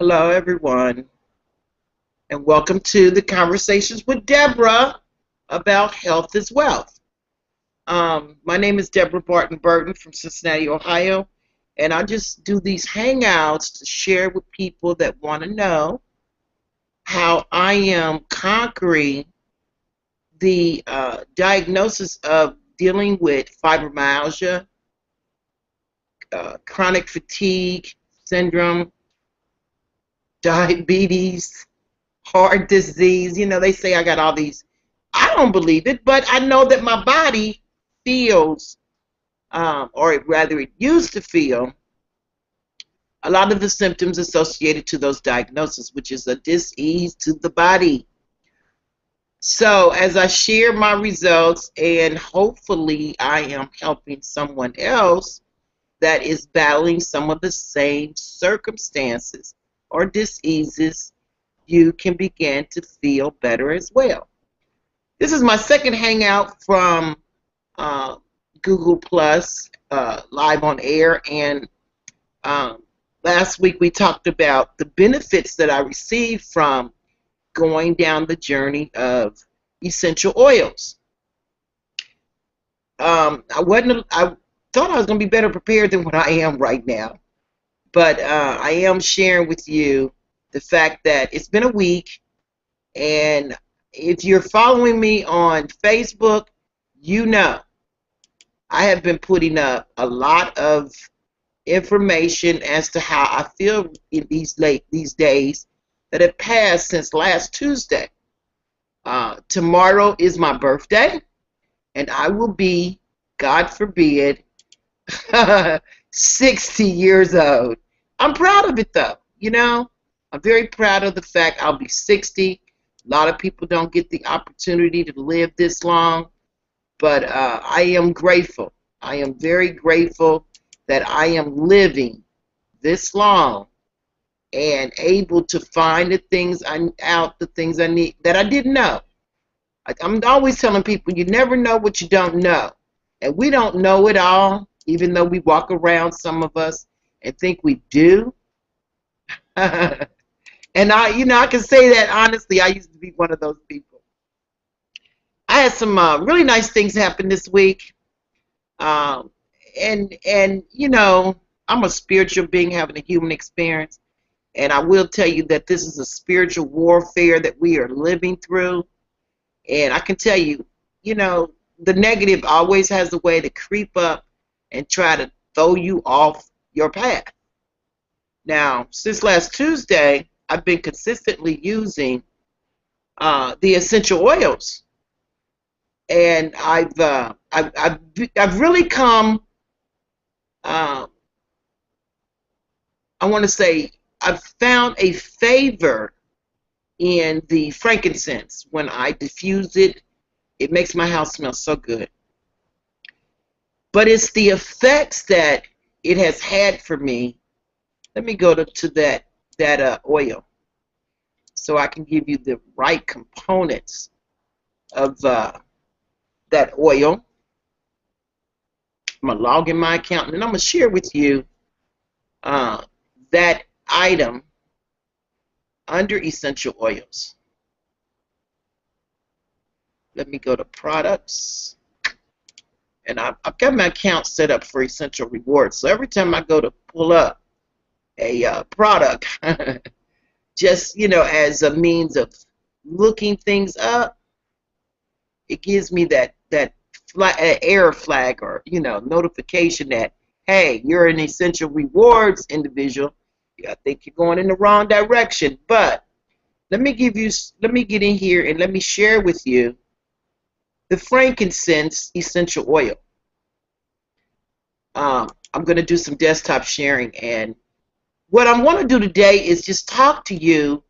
Hello, everyone, and welcome to the Conversations with Deborah about health is wealth. My name is Deborah Barton Burton from Cincinnati, Ohio, and I just do these hangouts to share with people that want to know how I am conquering the diagnosis of dealing with fibromyalgia, chronic fatigue syndrome, diabetes, heart disease. They say I got all these. I don't believe it, but I know that my body feels, or rather, it used to feel, a lot of the symptoms associated to those diagnoses, which is a dis-ease to the body. So, as I share my results, and hopefully, I am helping someone else that is battling some of the same circumstances or diseases, you can begin to feel better as well. This is my second hangout from uh, Google Plus, live on air, and um, last week we talked about the benefits that I received from going down the journey of essential oils. I thought I was going to be better prepared than what I am right now, but I am sharing with you the fact that it's been a week. And if you're following me on Facebook, you know I have been putting up a lot of information as to how I feel in these days that have passed since last Tuesday. Tomorrow is my birthday, and I will be, God forbid, 60 years old. I'm proud of it though. I'm very proud of the fact I'll be 60. A lot of people don't get the opportunity to live this long, but I am grateful. I am very grateful that I am living this long and able to find the things I need that I didn't know. I'm always telling people you never know what you don't know, and we don't know it all, even though we walk around, some of us, and think we do. And I can say that honestly. I used to be one of those people. I had some really nice things happen this week, um, and I'm a spiritual being having a human experience, and I will tell you that this is a spiritual warfare that we are living through. And I can tell you, the negative always has a way to creep up and try to throw you off your path. Now, since last Tuesday, I've been consistently using the essential oils, and I've really come. Uh, I want to say I've found a favor in the frankincense. When I diffuse it, it makes my house smell so good. But it's the effects that it has had for me. Let me go to that oil so I can give you the right components of that oil. I'm going to log in my account, and I'm going to share with you that item under essential oils. Let me go to products, and I've got my account set up for essential rewards. So every time I go to pull up a product, just as a means of looking things up, it gives me that error flag, or notification that, hey, you're an essential rewards individual. I think you're going in the wrong direction. But let me get in here and let me share with you the frankincense essential oil. I'm going to do some desktop sharing, and what I want to do today is just talk to you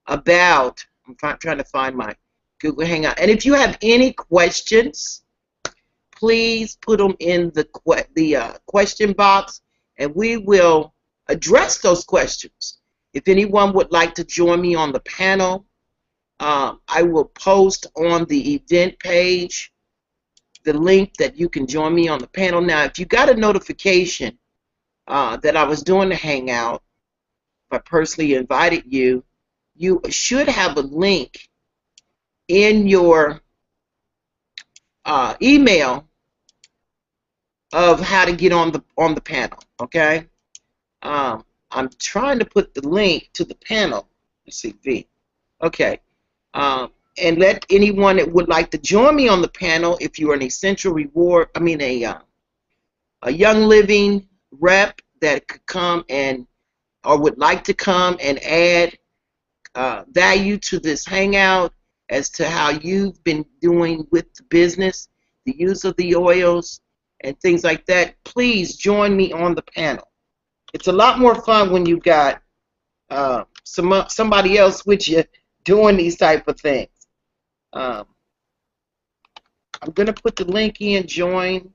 about, I'm trying to find my Google Hangout, and if you have any questions, please put them in the question box, and we will address those questions. If anyone would like to join me on the panel, I will post on the event page the link that you can join me on the panel. Now, if you got a notification that I was doing the hangout, if I personally invited you, you should have a link in your email of how to get on the panel. Okay. I'm trying to put the link to the panel. Let's see, V. Okay. And let anyone that would like to join me on the panel, if you are an essential reward, a young living rep that could come and or would like to come and add value to this hangout as to how you've been doing with the business, the use of the oils, and things like that, please join me on the panel. It's a lot more fun when you got somebody else with you doing these type of things. I'm going to put the link in, join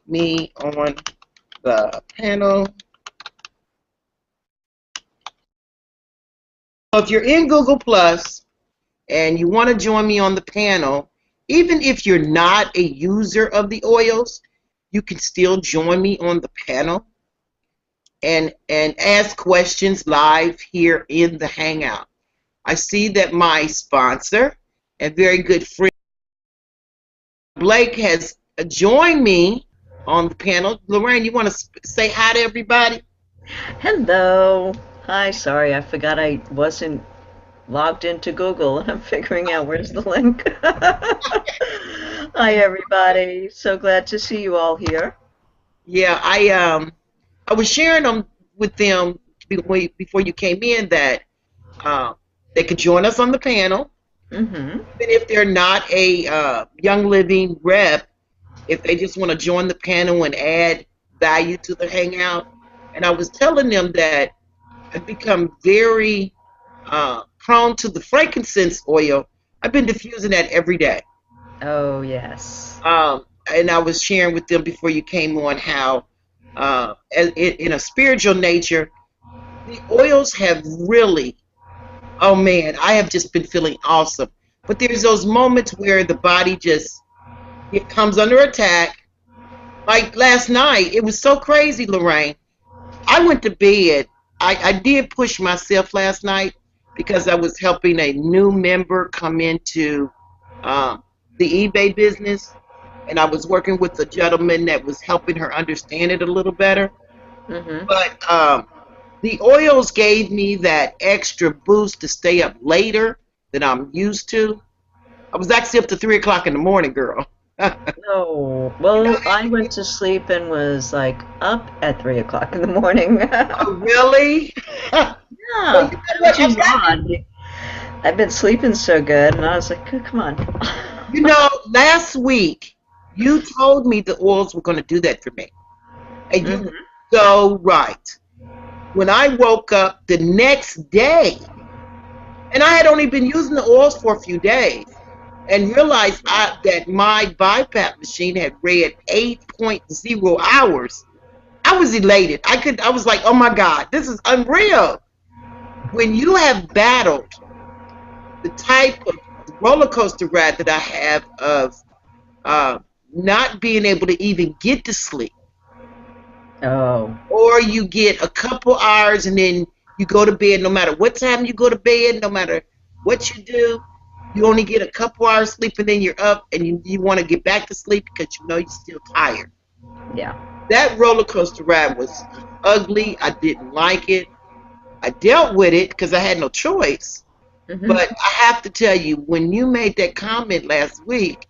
me on the panel. If you're in Google Plus and you want to join me on the panel, even if you're not a user of the oils, you can still join me on the panel and ask questions live here in the Hangout. I see that my sponsor and very good friend Blake has joined me on the panel. Lorraine, you want to say hi to everybody? Hello. Hi, sorry, I forgot I wasn't logged into Google. I'm figuring out where's the link. Hi, everybody. So glad to see you all here. Yeah, I was sharing them with them before you came in that they could join us on the panel, Mm-hmm. even if they're not a Young Living rep, if they just want to join the panel and add value to the hangout. And I was telling them that I've become very prone to the frankincense oil. I've been diffusing that every day. Oh, yes. And I was sharing with them before you came on how, in a spiritual nature, the oils have really, oh man, I have just been feeling awesome. But there's those moments where the body just it comes under attack. Like last night, it was so crazy, Lorraine. I went to bed. I did push myself last night because I was helping a new member come into um, the eBay business, and I was working with a gentleman that was helping her understand it a little better. Mm-hmm. But the oils gave me that extra boost to stay up later than I'm used to. I was actually up to 3 o'clock in the morning, girl. Oh, You know, well, I went to sleep and was like up at 3 o'clock in the morning. oh, really? Well, you Yeah, know what? which And is that, odd. I've been sleeping so good, and I was like, "Oh, come on." you know, last week you told me the oils were going to do that for me, and you were Hmm. so right. When I woke up the next day, and I had only been using the oils for a few days, and realized that my BiPAP machine had read 8.0 hours. I was elated. I was like, oh my God, this is unreal. When you have battled the type of roller coaster ride that I have of uh, not being able to even get to sleep, Oh, or you get a couple hours and then you go to bed, no matter what time you go to bed, no matter what you do, you only get a couple hours sleep and then you're up and you want to get back to sleep because you know you're still tired. yeah. That roller coaster ride was ugly. I didn't like it. I dealt with it because I had no choice. Hmm. But I have to tell you, when you made that comment last week,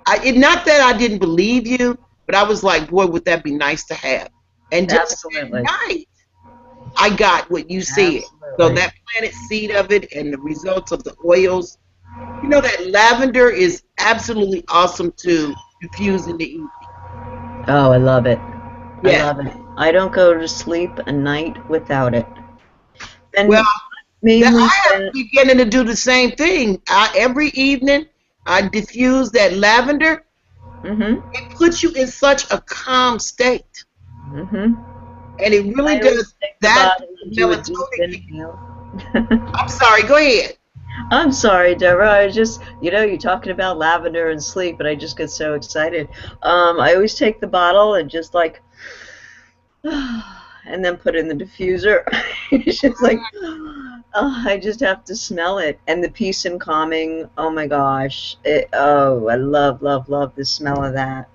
not that I didn't believe you, but I was like, boy, would that be nice to have. And just that Absolutely. night, I got what you said. So Absolutely. that planted seed of it and the results of the oils. You know that lavender is absolutely awesome to infuse in the evening. Oh, I love it. I Yes. love it. I don't go to sleep a night without it. Well, And that mainly I have that. beginning to do the same thing. Every evening, I diffuse that lavender. Hmm. It puts you in such a calm state, Hmm. and it really I always does take the that. bottle and do a deep Melatonin kick. inhale. I'm sorry. Go ahead. I'm sorry, Deborah. I just, you're talking about lavender and sleep, and I just get so excited. I always take the bottle and just like and then put it in the diffuser. It's just like, oh, I just have to smell it. And the peace and calming, oh my gosh. Oh, I love, love, love the smell of that.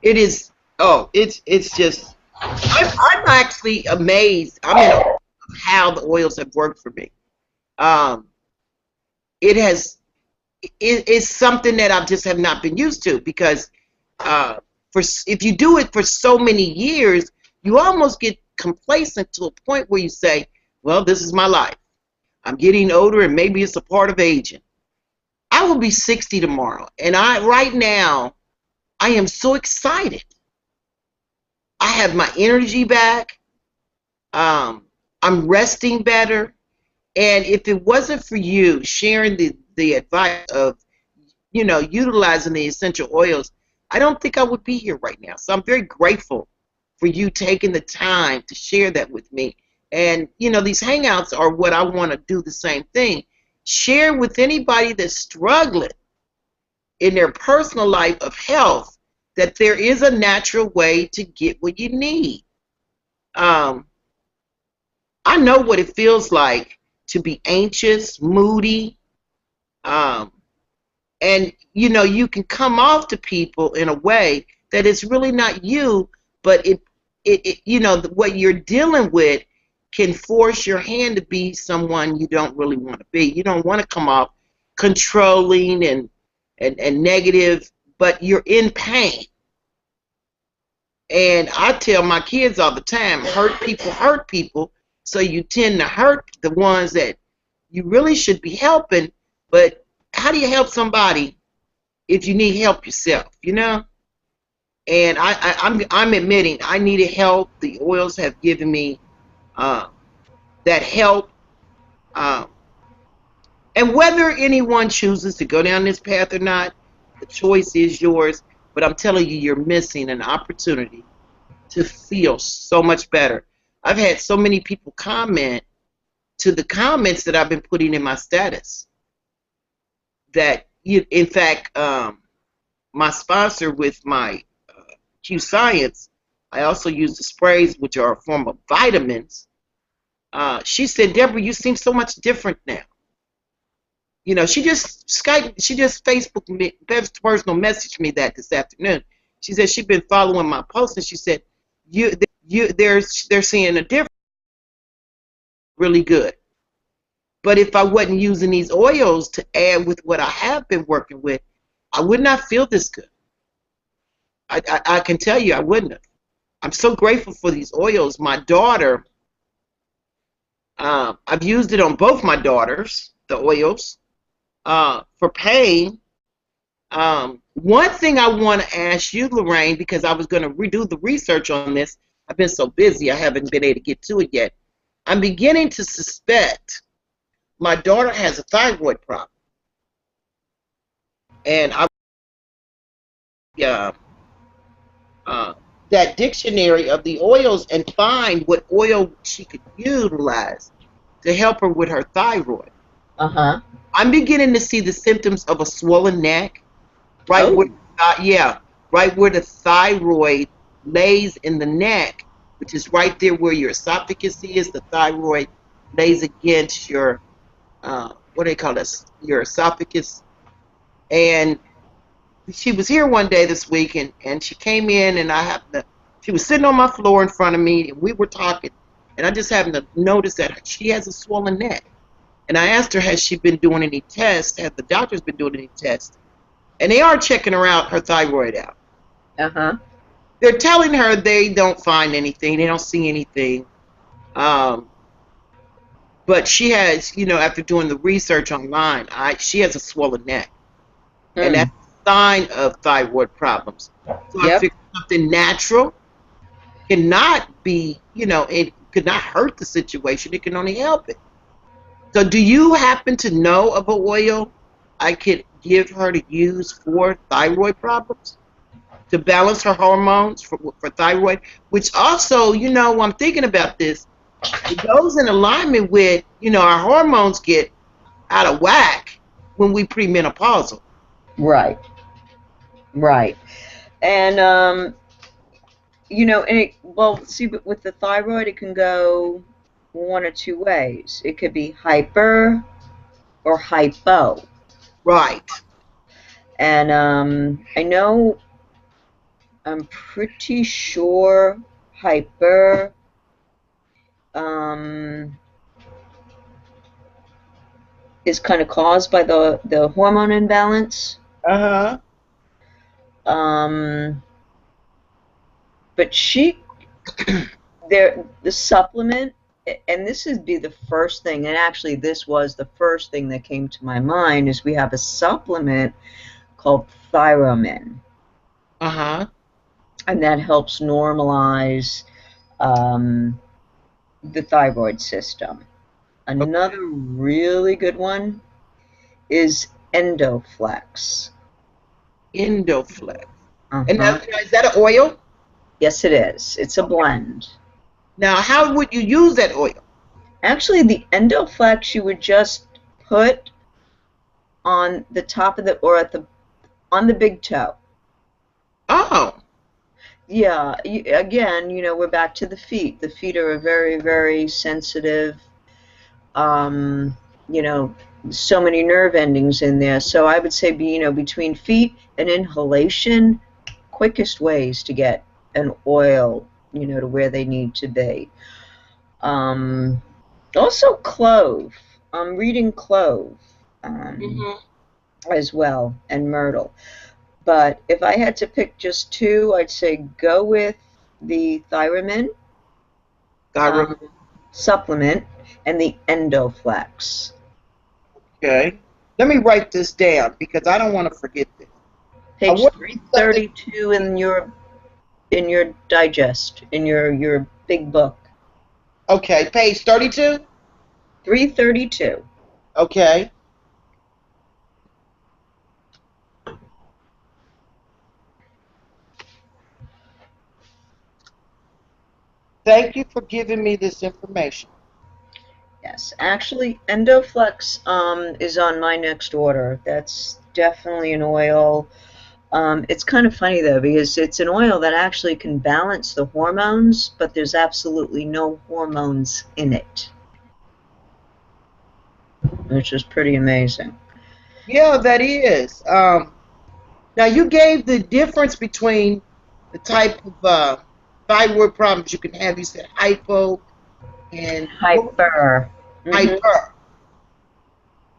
It is. Oh, it's just. I'm actually amazed. I'm in awe of how the oils have worked for me. Um, it has. It's something that I just have not been used to because for if you do it for so many years, you almost get complacent to a point where you say, "Well, this is my life. I'm getting older, and maybe it's a part of aging." I will be 60 tomorrow, and right now I am so excited. I have my energy back. Um, I'm resting better. And if it wasn't for you sharing the advice of, utilizing the essential oils, I don't think I would be here right now. So I'm very grateful for you taking the time to share that with me. And, these hangouts are what I want to do the same thing. Share with anybody that's struggling in their personal life of health that there is a natural way to get what you need. Um, I know what it feels like to be anxious, moody, um, and you can come off to people in a way that it's really not you, but what you're dealing with can force your hand to be someone you don't really want to be. You don't want to come off controlling and negative, but you're in pain. And I tell my kids all the time, hurt people, so you tend to hurt the ones that you really should be helping. But how do you help somebody if you need help yourself? And I'm admitting I needed help. The oils have given me uh, that help. Um, and whether anyone chooses to go down this path or not, the choice is yours. But I'm telling you, you're missing an opportunity to feel so much better. I've had so many people comment to the comments that I've been putting in my status that in fact, my sponsor with my Q Science, I also use the sprays, which are a form of vitamins. She said, "Deborah, you seem so much different now." She just Facebook me, personal messaged me that this afternoon. She said she'd been following my posts, and she said, they're seeing a difference, really good. But if I wasn't using these oils to add with what I have been working with, I would not feel this good. I can tell you I wouldn't have. I'm so grateful for these oils. My daughter, I've used it on both my daughters, the oils, for pain. One thing I want to ask you, Lorraine, because I was going to redo the research on this. I've been so busy, I haven't been able to get to it yet. I'm beginning to suspect my daughter has a thyroid problem. And uh, uh, that dictionary of the oils and find what oil she could utilize to help her with her thyroid. Uh-huh. I'm beginning to see the symptoms of a swollen neck, right Oh. where, yeah, right where the thyroid lays in the neck, which is right there where your esophagus is. The thyroid lays against your, what do they call this? Your esophagus. And she was here one day this week, and she came in, and she was sitting on my floor in front of me, and we were talking, and I just happened to notice that she has a swollen neck. And I asked her, has she been doing any tests? Have the doctors been doing any tests? And they are checking her thyroid out. Uh-huh. They're telling her they don't find anything. They don't see anything. Um, but she has, after doing the research online, she has a swollen neck. And Hmm. that's a sign of thyroid problems. So I Yep. figured something natural cannot be, it could not hurt the situation. It can only help it. So do you happen to know of an oil I could give her to use for thyroid problems? To balance her hormones for thyroid, which also, I'm thinking about this, it goes in alignment with, our hormones get out of whack when we premenopausal. Right. Right. And And well, see, but with the thyroid, it can go one or two ways. It could be hyper or hypo. Right. And I know, I'm pretty sure hyper um, is kind of caused by the hormone imbalance. Uh-huh. Um, but she there the supplement, and this would be the first thing, and actually this was the first thing that came to my mind, is we have a supplement called Thyromin, Uh-huh. and that helps normalize um, the thyroid system. Another really good one is Endoflex. Endoflex. And Uh-huh. now, is that an oil? Yes, it is. It's a Okay. blend. Now, how would you use that oil? Actually, the Endoflex you would just put on the top of the, or at the, on the big toe. Oh. Yeah, again, we're back to the feet. The feet are a very, very sensitive, um, you know, so many nerve endings in there. So I would say, between feet and inhalation, quickest ways to get an oil, to where they need to be. Um, Also clove. I'm reading clove Hmm. as well, and myrtle. But if I had to pick just two, I'd say go with the Thyromin Thyroid. um, supplement and the Endoflex. Okay. Let me write this down because I don't want to forget this. Page What is something? 332 in your digest, in your big book. Okay, page 32. 332. Okay. Thank you for giving me this information. Yes, actually, Endoflex is on my next order. That's definitely an oil. It's kind of funny though, because it's an oil that actually can balance the hormones, but there's absolutely no hormones in it, which is pretty amazing. Yeah, that is. Now you gave the difference between the type of thyroid problems you can have. You said hypo and what was Hyper. hyper.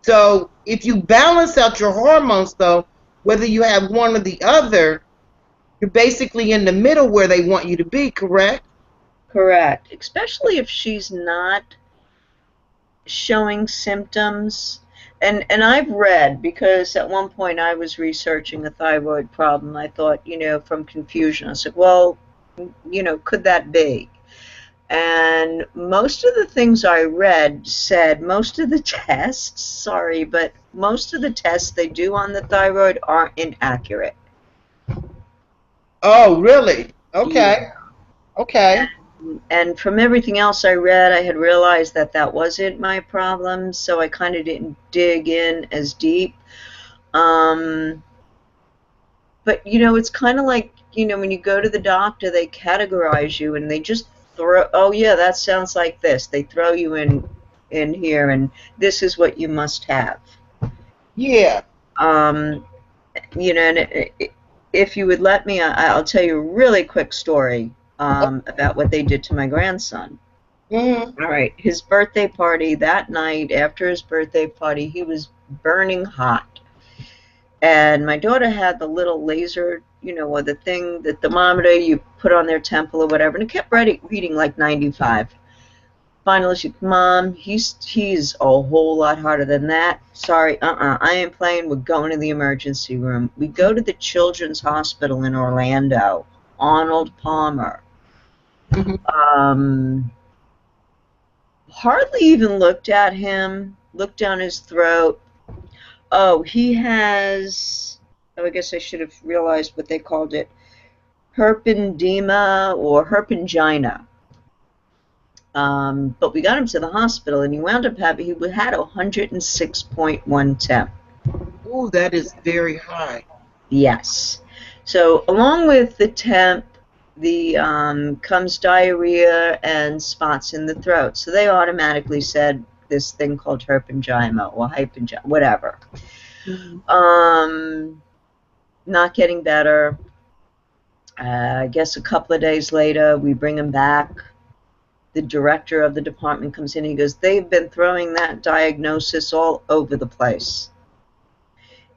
So if you balance out your hormones, though, whether you have one or the other, you're basically in the middle where they want you to be. Correct? Correct. Especially if she's not showing symptoms. And I've read, because at one point I was researching a thyroid problem. I thought, from confusion, I said, well, could that be? And most of the things I read said most of the tests, sorry, but most of the tests they do on the thyroid are inaccurate. Oh, really? Okay. Yeah. Okay. And from everything else I read, I had realized that that wasn't my problem, so I kind of didn't dig in as deep. Um, but it's kind of like, when you go to the doctor, they categorize you and they just throw, oh yeah, that sounds like this. They throw you in here, and this is what you must have. Yeah. Um, and if you would let me, I'll tell you a really quick story about what they did to my grandson. Mm-hmm. All right, his birthday party that night, after his birthday party, he was burning hot. And my daughter had the little laser, or the thing, the thermometer you put on their temple or whatever, and it kept reading like 95. Finally, she, Mom, he's a whole lot harder than that. Sorry, I ain't playing. We're going to the emergency room. We go to the Children's Hospital in Orlando, Arnold Palmer. Mm-hmm. Um, Hardly even looked at him, looked down his throat. Oh, he has, oh, I guess I should have realized what they called it, herpendema or herpangina. But we got him to the hospital, and he wound up he had 106.1 temp. Oh, that is very high. Yes. So along with the temp, the comes diarrhea and spots in the throat. So they automatically said this thing called herpangina or hypangina, whatever. Mhm. Um, Not getting better. I guess a couple of days later, we bring him back. The director of the department comes in. He goes, "They've been throwing that diagnosis all over the place."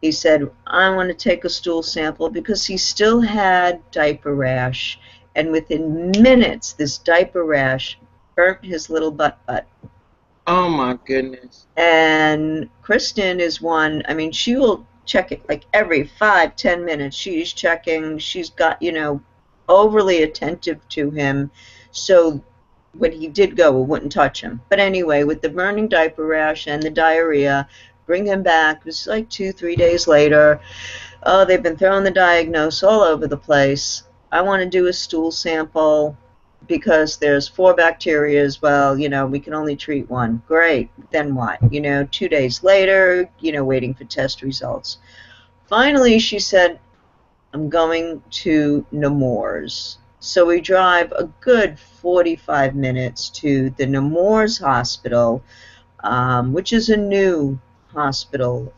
He said, "I want to take a stool sample," because he still had diaper rash. And within minutes, this diaper rash burnt his little butt. Oh my goodness. And Kristen is one, I mean, she will check it like every 5, 10 minutes. She's checking, she's got, overly attentive to him. So when he did go, it wouldn't touch him. But anyway, with the burning diaper rash and the diarrhea, bring him back. It was like 2, 3 days later. Oh, they've been throwing the diagnose all over the place. I want to do a stool sample because there's 4 bacterias. Well, we can only treat one. Great. Then what? 2 days later, waiting for test results. Finally, she said, "I'm going to Nemours." So we drive a good 45 minutes to the Nemours Hospital, which is a new hospital,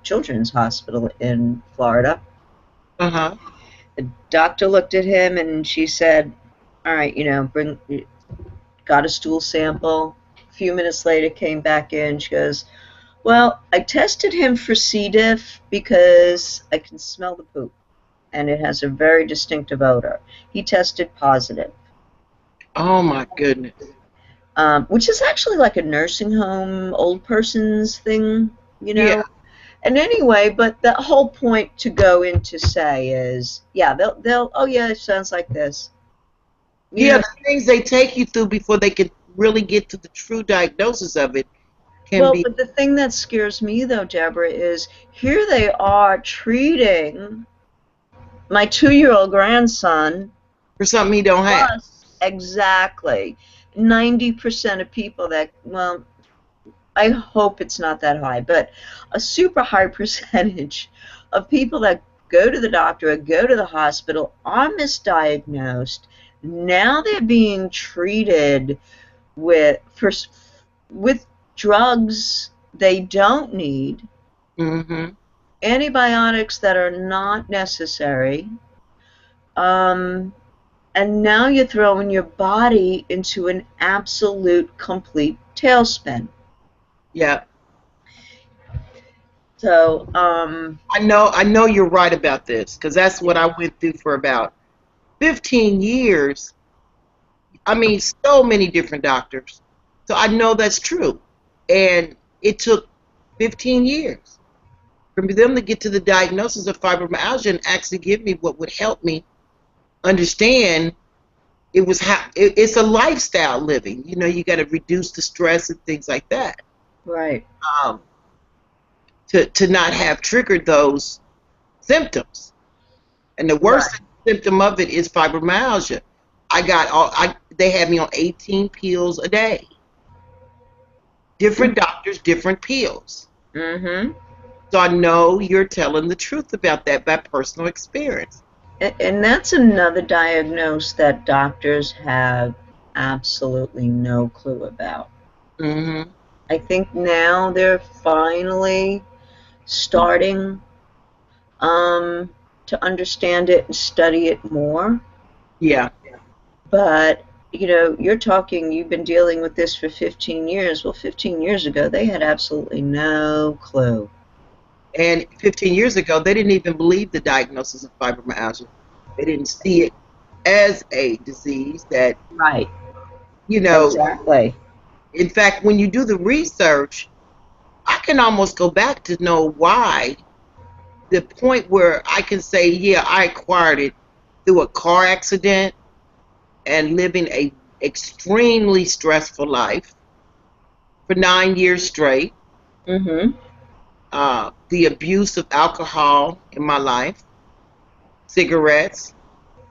children's hospital in Florida. Uh-huh. The doctor looked at him and she said, "All right, got a stool sample." A few minutes later, came back in. She goes, "Well, I tested him for C. diff because I can smell the poop and it has a very distinctive odor. He tested positive." Oh my goodness. Which is actually like a nursing home, old person's thing, you Yeah. know. And anyway, but the whole point to go in to say is, yeah, they'll oh yeah, it sounds like this. You Yeah, know, the things they take you through before they can really get to the true diagnosis of it can well, be but the thing that scares me though, Deborah, is here they are treating my 2-year-old grandson for something you don't have. plus exactly 90% of people that, well, I hope it's not that high, but a super high percentage of people that go to the doctor or go to the hospital are misdiagnosed. Now they're being treated with drugs they don't need, Hmm. antibiotics that are not necessary, um, and now you're throwing your body into an absolute complete tailspin. Yeah. So, I know you're right about this because that's what I went through for about 15 years. I mean, so many different doctors. So I know that's true. And it took 15 years for them to get to the diagnosis of fibromyalgia and actually give me what would help me understand it's a lifestyle living. You got to reduce the stress and things like that. right, Um, to not have triggered those symptoms. And the worst right. symptom of it is fibromyalgia. They had me on 18 pills a day. Different doctors, different pills. Mm-hmm. So I know you're telling the truth about that by personal experience. And that's another diagnose that doctors have absolutely no clue about. Hmm. I think now they're finally starting um, to understand it and study it more. Yeah. But, you've been dealing with this for 15 years. Well, 15 years ago, they had absolutely no clue. And 15 years ago, they didn't even believe the diagnosis of fibromyalgia. They didn't see it as a disease that, Right, you know, exactly. in fact, when you do the research, I can almost go back to know why, the point where I can say, yeah, I acquired it through a car accident and living a extremely stressful life for 9 years straight. Mm-hmm. The abuse of alcohol in my life, cigarettes.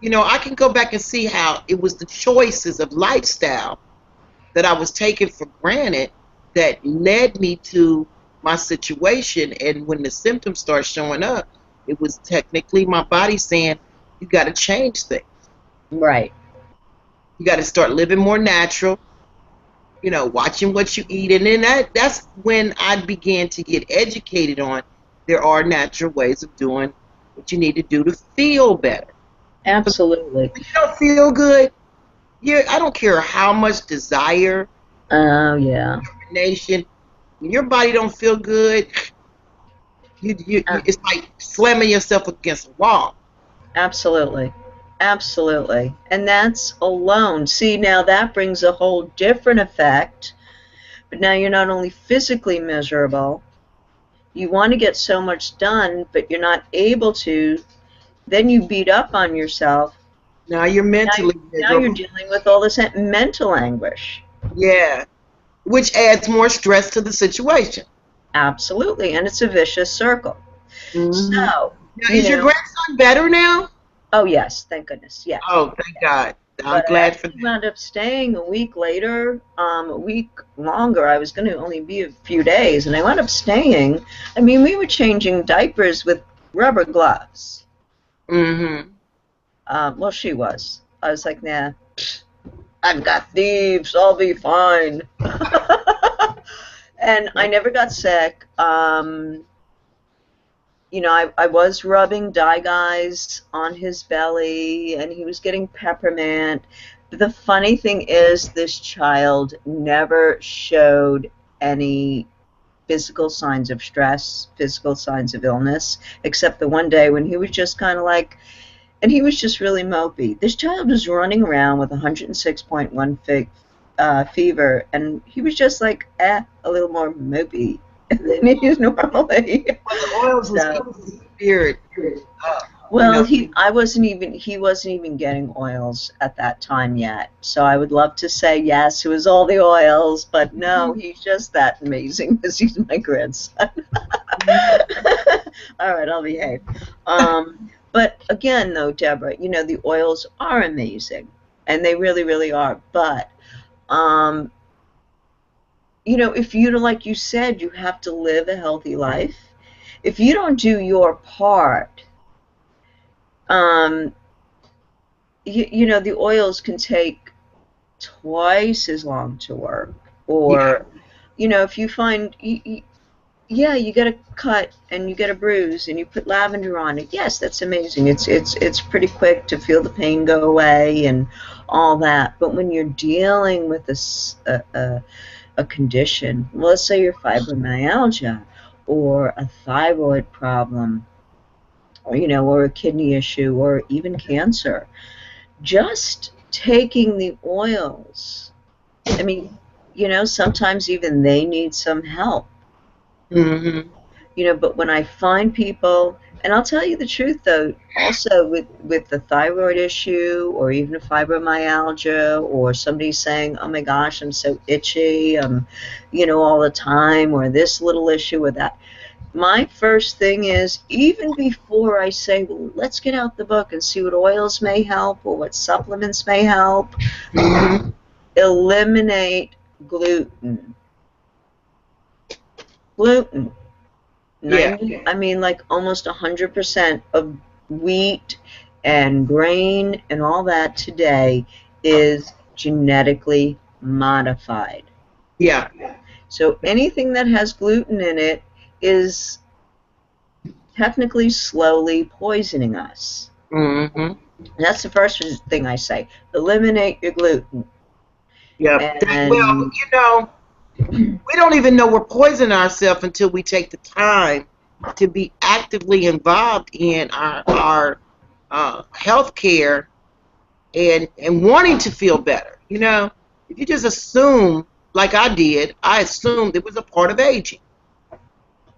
I can go back and see how it was the choices of lifestyle that I was taking for granted that led me to my situation. And when the symptoms start showing up, it was technically my body saying, you got to change things. Right. You got to start living more natural, watching what you eat. And then that's when I began to get educated on there are natural ways of doing what you need to do to feel better. Because Absolutely. when you don't feel good, I don't care how much desire, Oh, yeah. nation, when your body don't feel good, it's like slamming yourself against a wall. Absolutely. Absolutely. And that's alone. See, now that brings a whole different effect. But now you're not only physically miserable, you want to get so much done, but you're not able to. Then you beat up on yourself. Now you're Now, mentally now you're miserable. dealing with all this mental anguish. Yeah, which adds more stress to the situation. Absolutely. And it's a vicious circle. Hmm. So, Now, you is your know, grandson better now? oh, yes, thank goodness. Yes. Oh, thank God. I'm But I glad for actually that. wound up staying a week later, a week longer. I was going to only be a few days, and I wound up staying. I mean, we were changing diapers with rubber gloves. Hmm. Well, she was. I was like, nah, I've got thieves. I'll be fine. And I never got sick. I was rubbing Dye Guys on his belly, and he was getting peppermint. But the funny thing is, this child never showed any physical signs of stress, physical signs of illness, except the one day when he was just kind of like, and he was just really mopey. This child was running around with 106.1 fever, and he was just like, a little more mopey than he is normally. Well, the oils was So, keeping the spirit up, you well, know. he wasn't even getting oils at that time yet. So I would love to say yes, it was all the oils, but no, he's just that amazing because he's my grandson. Mhm. All right, I'll behave. But again, though, Deborah, the oils are amazing, and they really, really are. But um, if you, like you said, you have to live a healthy life. If you don't do your part, um, the oils can take twice as long to work. Yeah, Or, if you find, yeah, you get a cut and you get a bruise and you put lavender on it. Yes, that's amazing. It's pretty quick to feel the pain go away and all that. But when you're dealing with a condition, well, let's say you're fibromyalgia or a thyroid problem, or a kidney issue or even cancer, just taking the oils. I mean, sometimes even they need some help. hmm, But when I find people, and I'll tell you the truth though, also with the thyroid issue or even fibromyalgia, or somebody saying, oh my gosh, I'm so itchy, all the time, or this little issue or that, my first thing is, even before I say, well, let's get out the book and see what oils may help or what supplements may help, hmm. eliminate gluten. Gluten. Yeah, 90, I mean, like almost 100% of wheat and grain and all that today is genetically modified. yeah. So anything that has gluten in it is technically slowly poisoning us. Hmm. That's the first thing I say. Eliminate your gluten. Yeah. Well, And we don't even know we're poisoning ourselves until we take the time to be actively involved in our health care and wanting to feel better. If you just assume, like I did, I assumed it was a part of aging.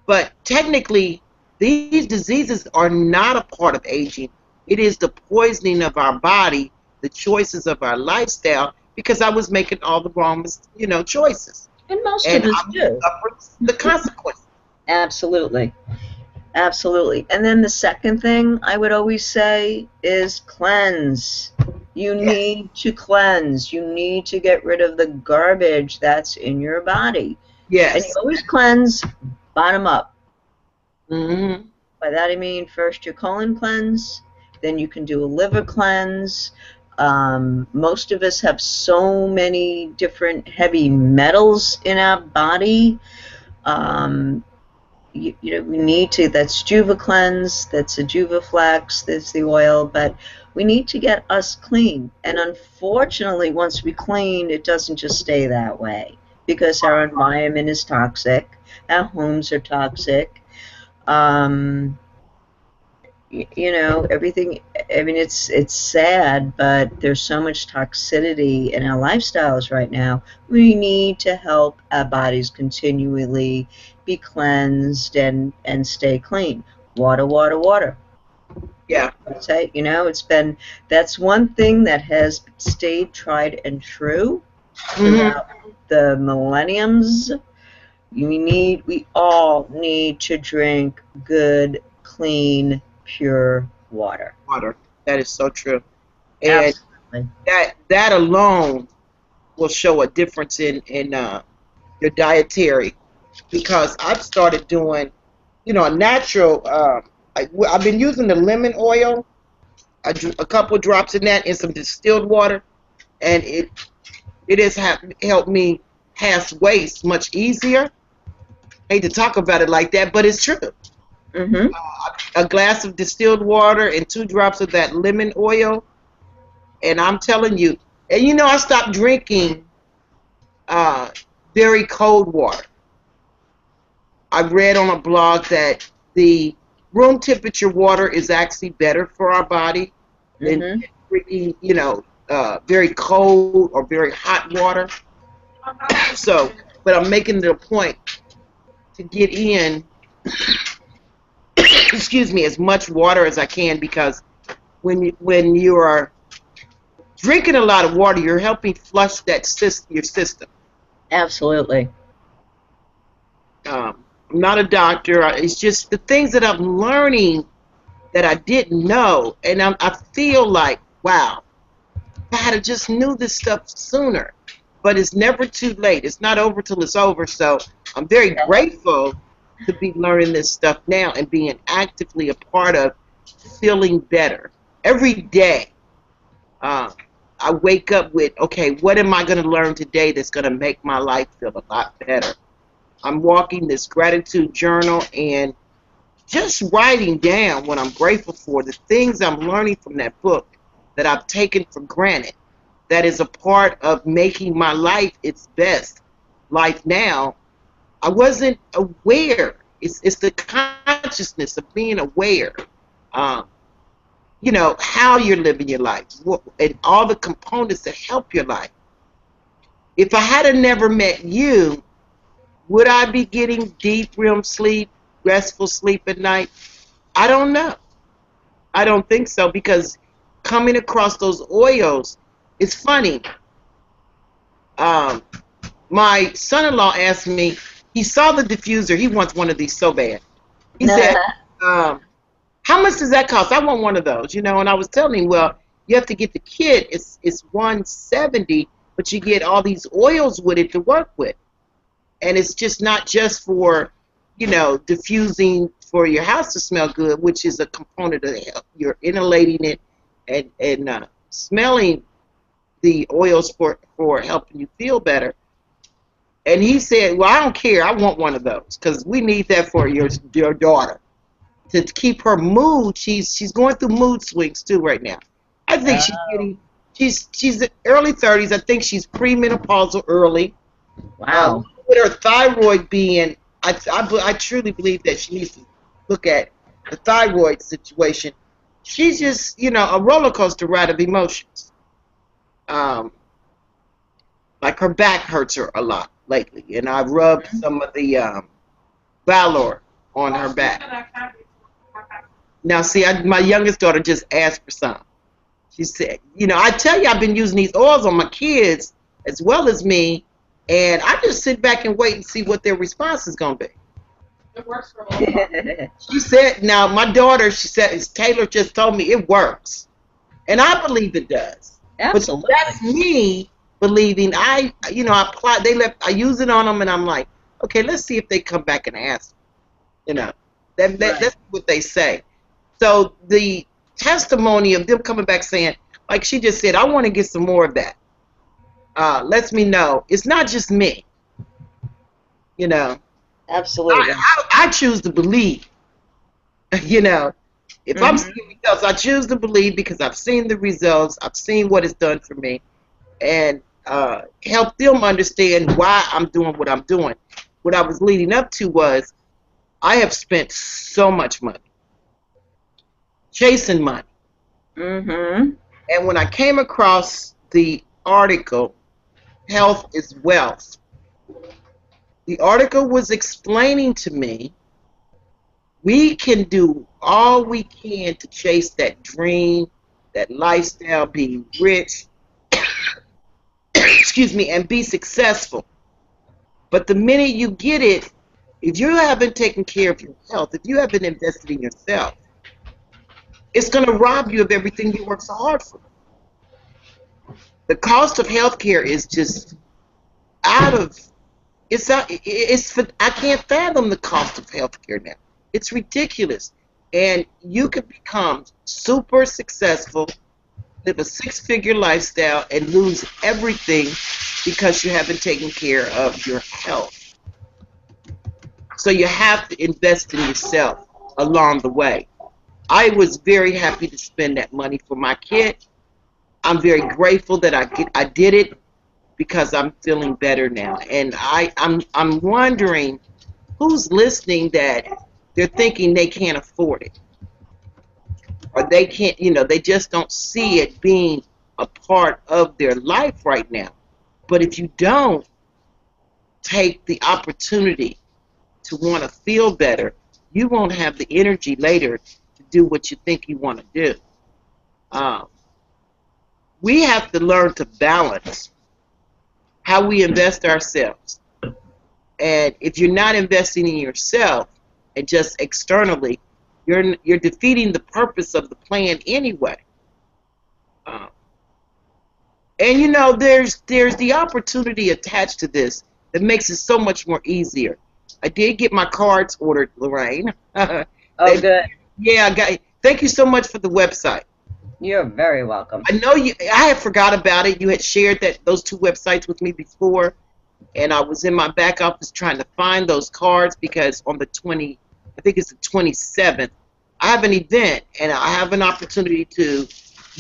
But technically, these diseases are not a part of aging. It is the poisoning of our body, the choices of our lifestyle, because I was making all the wrong, choices. most And of us I'm do. suffering the consequences. Absolutely. Absolutely. And then the second thing I would always say is cleanse. You Yes. need to cleanse. You need to get rid of the garbage that's in your body. And you Yes. always cleanse bottom up. Hmm. By that I mean first your colon cleanse, then you can do a liver cleanse. Most of us have so many different heavy metals in our body. Um, we need to, that's Juva Cleanse, that's a Juva Flax, that's the oil, but we need to get us clean. And unfortunately, once we clean, it doesn't just stay that way because our environment is toxic, our homes are toxic. Um, everything. I mean, it's sad, but there's so much toxicity in our lifestyles right now. We need to help our bodies continually be cleansed and stay clean. Water, water, water. Yeah. Say, it's been, that's one thing that has stayed tried and true Hmm. throughout the millenniums. We all need to drink good, clean, pure water. Water. That is so true. And Absolutely. that alone will show a difference in your dietary, because I've started doing, a natural. I've been using the lemon oil, a couple drops in that, and some distilled water, and it has helped me pass waste much easier. Hate to talk about it like that, but it's true. Mm-hmm. A glass of distilled water and 2 drops of that lemon oil, and I'm telling you, and I stopped drinking uh, very cold water. I read on a blog that the room temperature water is actually better for our body than Mm-hmm. drinking, very cold or very hot water. So, but I'm making it a point to get in, excuse me, as much water as I can, because when you are drinking a lot of water, you're helping flush your system. Absolutely. I'm not a doctor. It's just the things that I'm learning that I didn't know, and I feel like, wow, if I had just knew this stuff sooner. But it's never too late. It's not over till it's over. So I'm very grateful to be learning this stuff now and being actively a part of feeling better every day. Uh, I wake up with, okay, what am I going to learn today that's going to make my life feel a lot better? I'm walking this gratitude journal and just writing down what I'm grateful for, the things I'm learning from that book that I've taken for granted, that is a part of making my life its best life now. I wasn't aware. It's the consciousness of being aware, um, how you're living your life, and all the components that help your life. If I had never met you, would I be getting deep REM sleep, restful sleep at night? I don't know. I don't think so, because coming across those oils, it's funny. Um, my son-in-law asked me, he saw the diffuser. He wants one of these so bad. He said, um, how much does that cost? I want one of those, and I was telling him, well, you have to get the kit. It's 170, but you get all these oils with it to work with. And it's just not just for, diffusing for your house to smell good, which is a component of it. You're inhalating it and smelling the oils for helping you feel better. And he said, well, I don't care. I want one of those because we need that for your daughter to keep her mood. She's going through mood swings too right now. I think Oh, she's in early 30s. I think she's premenopausal early. wow. With her thyroid being, I truly believe that she needs to look at the thyroid situation. She's just, a roller coaster ride of emotions. Um, like her back hurts her a lot lately, and I've rubbed some of the Valor on her back. Now, see, my youngest daughter just asked for some. She said, I tell you, I've been using these oils on my kids as well as me, and I just sit back and wait and see what their response is going to be. She said, now, my daughter, she said, Taylor just told me it works. And I believe it does. But Absolutely. that's me believing. I apply, I use it on them, and I'm like, okay, let's see if they come back and ask. You know, Right. that's what they say. So the testimony of them coming back saying, like she just said, I want to get some more of that. Lets me know it's not just me. You know, Absolutely. I choose to believe. You know, if I'm Hmm. seeing results, I choose to believe because I've seen the results. I've seen what it's done for me, and help them understand why I'm doing what I'm doing. What I was leading up to was I have spent so much money chasing money. Hmm. And when I came across the article, Health is Wealth, the article was explaining to me we can do all we can to chase that dream, that lifestyle, be rich, excuse me, and be successful. But the minute you get it, if you haven't taken care of your health, if you haven't invested in yourself, it's going to rob you of everything you work so hard for. The cost of healthcare is just out of I can't fathom the cost of healthcare now. It's ridiculous, and you could become super successful, live a six-figure lifestyle, and lose everything because you haven't taken care of your health. So you have to invest in yourself along the way. I was very happy to spend that money for my kid. I'm very grateful that I did it because I'm feeling better now. And I'm wondering who's listening that they're thinking they can't afford it or they can't, they just don't see it being a part of their life right now. But if you don't take the opportunity to want to feel better, you won't have the energy later to do what you think you want to do. Um, we have to learn to balance how we invest ourselves. And if you're not investing in yourself and just externally, you're defeating the purpose of the plan anyway. Um, and there's the opportunity attached to this that makes it so much more easier. I did get my cards ordered, Lorraine. Oh, They, good. yeah, thank you so much for the website. You're very welcome. I know I had forgot about it. You had shared those two websites with me before, and I was in my back office trying to find those cards because on the 20, I think it's the 27th, I have an event and I have an opportunity to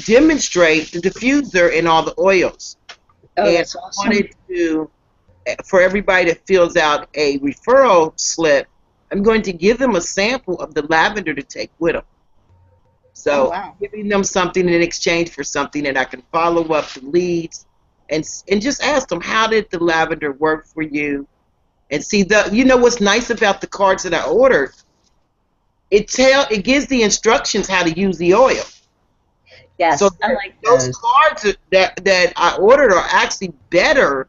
demonstrate the diffuser and all the oils. Oh, And that's I awesome. wanted to, for everybody that fills out a referral slip, I'm going to give them a sample of the lavender to take with them. Oh, So wow. giving them something in exchange for something that I can follow up the leads and just ask them how did the lavender work for you and see what's nice about the cards that I ordered, it gives the instructions how to use the oil. So Yes, I like those those. cards that I ordered are actually better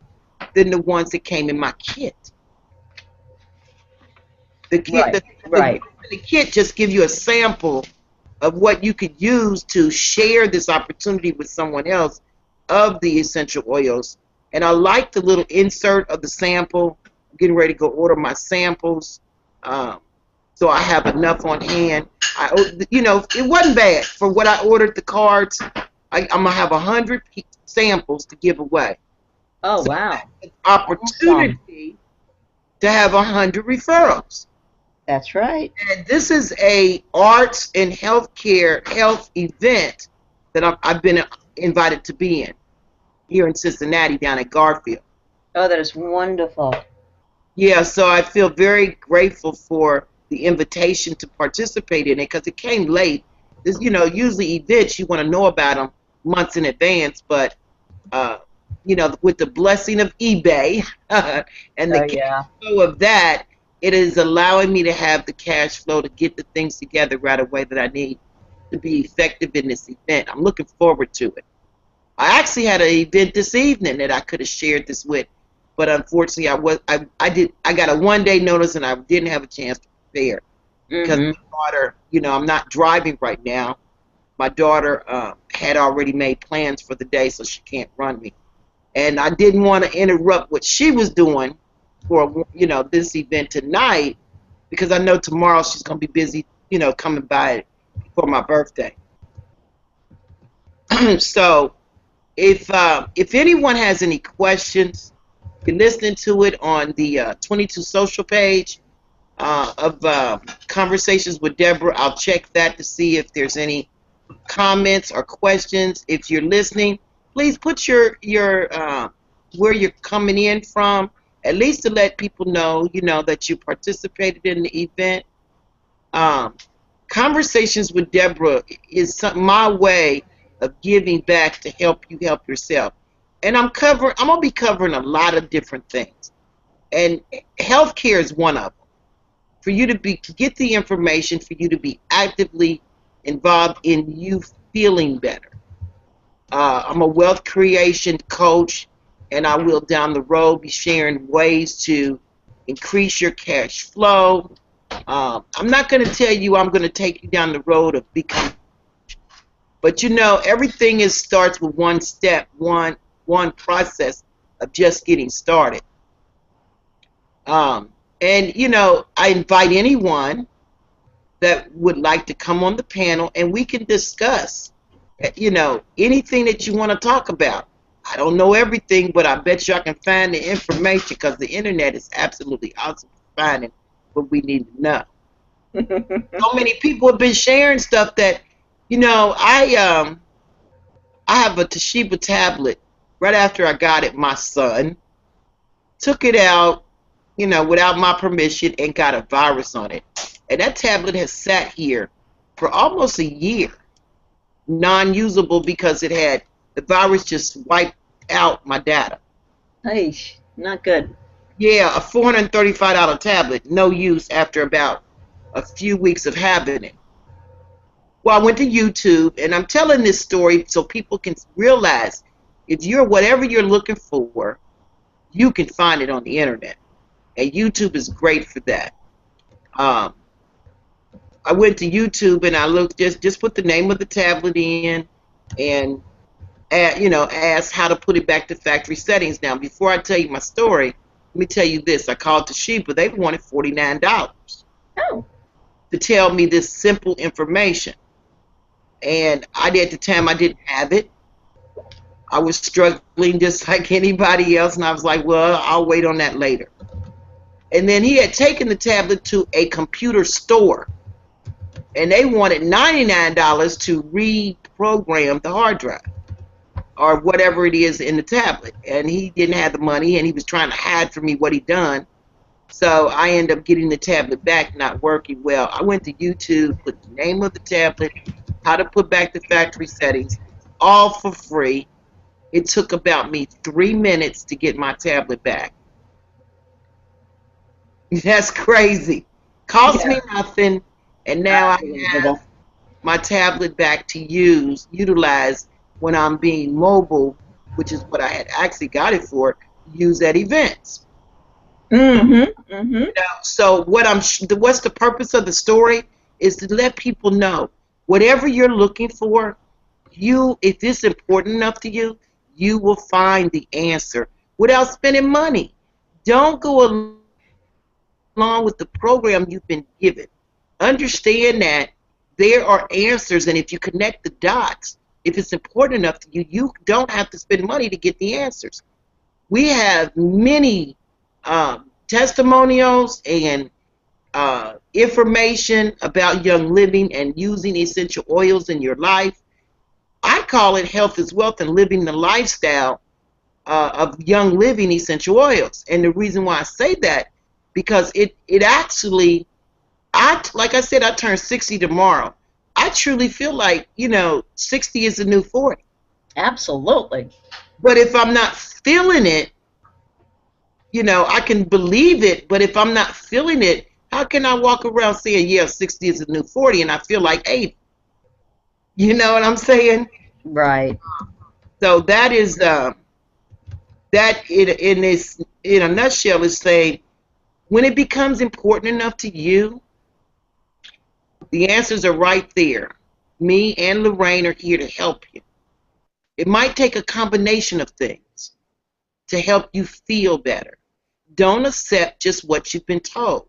than the ones that came in my kit. The kit Right, the right. the kit just give you a sample of what you could use to share this opportunity with someone else of the essential oils. And I like the little insert of the sample. I'm getting ready to go order my samples, um, so I have enough on hand. It wasn't bad for what I ordered. The cards, I'm gonna have 100 samples to give away. Oh, So wow. an Awesome. opportunity to have 100 referrals. That's right. And this is a arts and healthcare health event that I've been invited to be in here in Cincinnati down at Garfield. Oh, that is wonderful. Yeah, so I feel very grateful for the invitation to participate in it because it came late. Usually events you want to know about them months in advance, but uh, with the blessing of eBay and the Oh, cash yeah. flow of that, it is allowing me to have the cash flow to get the things together right away that I need to be effective in this event. I'm looking forward to it. I actually had an event this evening that I could have shared this with, but unfortunately I got a 1 day notice and I didn't have a chance to prepare because Hmm. my daughter, I'm not driving right now. My daughter had already made plans for the day, so she can't run me, and I didn't want to interrupt what she was doing for this event tonight because I know tomorrow she's going to be busy, coming by for my birthday. So if anyone has any questions, you're listening to it on the 22 social page of Conversations with Deborah. I'll check that to see if there's any comments or questions. If you're listening, please put your where you're coming in from, at least to let people know, that you participated in the event. Um, Conversations with Deborah is my way of giving back to help you help yourself. And I'm gonna be covering a lot of different things. And healthcare is one of them. For you to get the information, for you to be actively involved in you feeling better. I'm a wealth creation coach, and I will down the road be sharing ways to increase your cash flow. I'm not going to tell you I'm going to take you down the road of becoming, but everything starts with one step, one process of just getting started. Um, and I invite anyone that would like to come on the panel, and we can discuss, anything that you want to talk about. I don't know everything, but I bet you I can find the information because the internet is absolutely awesome for finding what we need to know. So many people have been sharing stuff that, I have a Toshiba tablet. Right after I got it, my son took it out, without my permission and got a virus on it. And that tablet has sat here for almost a year, non-usable because the virus just wiped out my data. Hey, not good. Yeah, a $435 tablet, no use after about a few weeks of having it. Well, I went to YouTube, and I'm telling this story so people can realize if you're whatever you're looking for, you can find it on the internet. And YouTube is great for that. Um, I went to YouTube and I looked, just put the name of the tablet in, and asked how to put it back to factory settings. Now, before I tell you my story, let me tell you this: I called Toshiba. They wanted $49 Oh. to tell me this simple information, and at the time I didn't have it. I was struggling just like anybody else, and I was like, well, I'll wait on that later. And then he had taken the tablet to a computer store, and they wanted $99 to reprogram the hard drive or whatever it is in the tablet. And he didn't have the money, and he was trying to hide from me what he'd done. So I ended up getting the tablet back not working well. I went to YouTube, put the name of the tablet, how to put back the factory settings, all for free. It took about me 3 minutes to get my tablet back. That's crazy. Cost Yeah. me nothing, and now I have Unbelievable. my tablet back to utilize when I'm being mobile, which is what I had actually got it for, use at events. Mm-hmm. Mm-hmm. So what's the purpose of the story is to let people know whatever you're looking for, if it's important enough to you, you will find the answer without spending money. Don't go along with the program you've been given. Understand that there are answers, and if you connect the dots, if it's important enough to you, you don't have to spend money to get the answers. We have many testimonials and information about young living and using essential oils in your life. I call it health is wealth and living the lifestyle of young living essential oils. And the reason why I say that, because it actually, like I said, I turn 60 tomorrow. I truly feel like, 60 is the new 40. Absolutely. But if I'm not feeling it, I can believe it, but if I'm not feeling it, how can I walk around saying, yeah, 60 is the new 40 and I feel like 80? You know what I'm saying? Right. So that is, in a nutshell is saying, when it becomes important enough to you, the answers are right there. Me and Lorraine are here to help you. It might take a combination of things to help you feel better. Don't accept just what you've been told.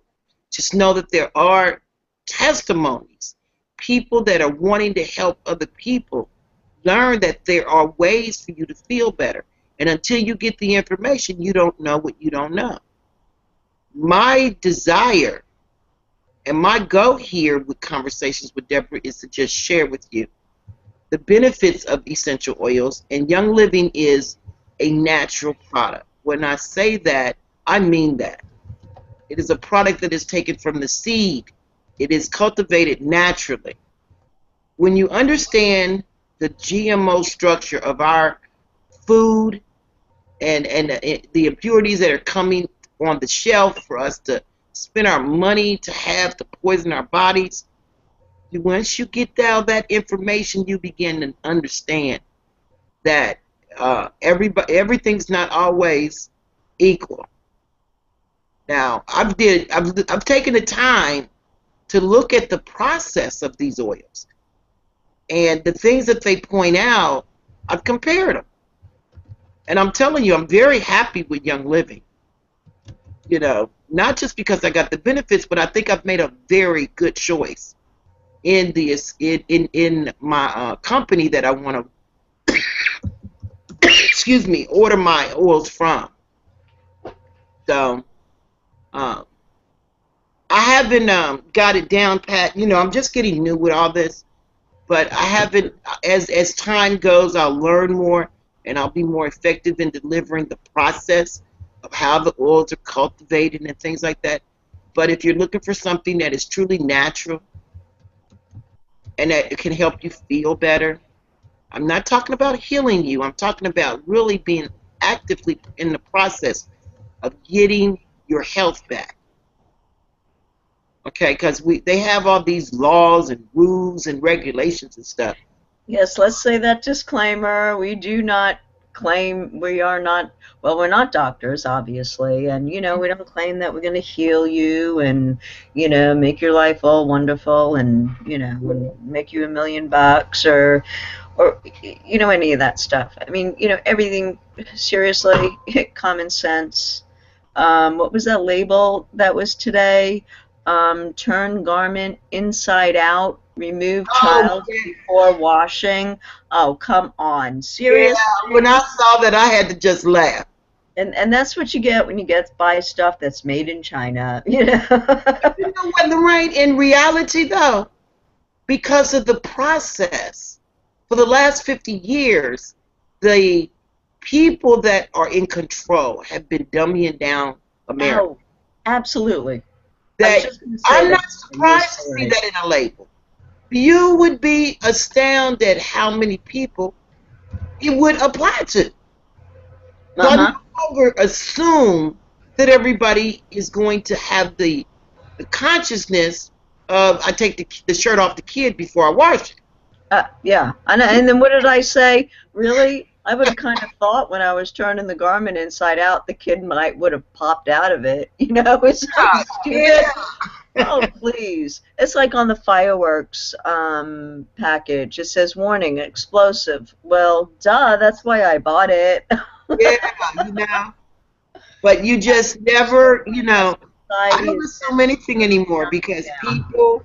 Just know that there are testimonies, people that are wanting to help other people learn that there are ways for you to feel better. And until you get the information, you don't know what you don't know. My desire and my goal here with Conversations with Deborah is to just share with you the benefits of essential oils, and Young Living is a natural product. When I say that, I mean that. It is a product that is taken from the seed. It is cultivated naturally. When you understand the GMO structure of our food and the impurities that are coming on the shelf for us to spend our money to have to poison our bodies, once you get all that information, you begin to understand that everything's not always equal. Now, I've taken the time to look at the process of these oils and the things that they point out. I've compared them, and I'm telling you, I'm very happy with Young Living. Not just because I got the benefits, but I think I've made a very good choice in this in my company that I want to excuse me, order my oils from. So um, I haven't got it down pat. I'm just getting new with all this, but I haven't. As time goes, I'll learn more and I'll be more effective in delivering the process of how the oils are cultivated and things like that. But if you're looking for something that is truly natural and that can help you feel better, I'm not talking about healing you. I'm talking about really being actively in the process of getting your health back. Okay, because they have all these laws and rules and regulations and stuff. Yes, let's say that disclaimer. We do not claim we are not, well, we're not doctors, obviously, and we don't claim that we're going to heal you and make your life all wonderful and and make you $1 million or any of that stuff. I mean, everything seriously, common sense. What was that label that was today? Turn garment inside out, remove Oh, child before washing. Oh, come on, yeah. When seriously? I saw that, I had to just laugh. And that's what you get when you buy stuff that's made in China, You know what, Lorraine? In reality, though, because of the process, for the last 50 years, the people that are in control have been dumbing down America. Oh, absolutely. I was That just going to say I'm that. not You're surprised to so see right. that in a label. You would be astounded how many people it would apply to. So I no Uh-huh. longer assume that everybody is going to have the consciousness of I take the shirt off the kid before I wash it. Yeah, and then what did I say? Really? I would have kind of thought when I was turning the garment inside out, the kid might would have popped out of it. It's so stupid. Yeah. Oh, please. It's like on the fireworks package. It says, warning, explosive. Well, duh, that's why I bought it. Yeah, you know. But you just never, I Society don't is assume anything anymore because down. people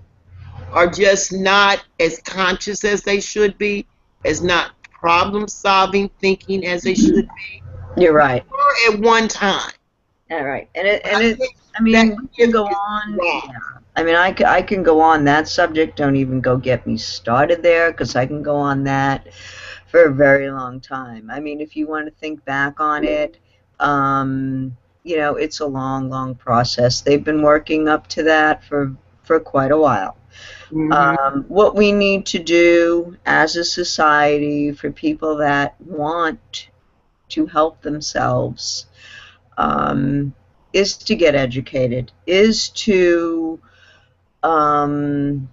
are just not as conscious as they should be, as not problem solving thinking as they should be. You're We right. were at one time. All right, But I think I that mean, we can gift go is on. wrong. Yeah, I mean, I can go on that subject. Don't even go get me started there, because I can go on that for a very long time. I mean, if you want to think back on it, it's a long, long process. They've been working up to that for quite a while. Hmm. What we need to do as a society for people that want to help themselves, um, is to get educated, is to um,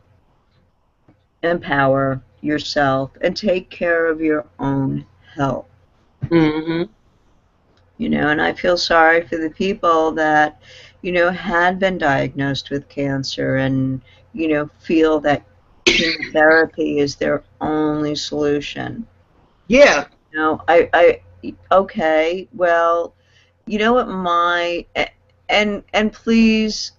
empower yourself and take care of your own health. Hmm. And I feel sorry for the people that, had been diagnosed with cancer and, feel that chemotherapy is their only solution. Yeah. Okay, well, you know what and please,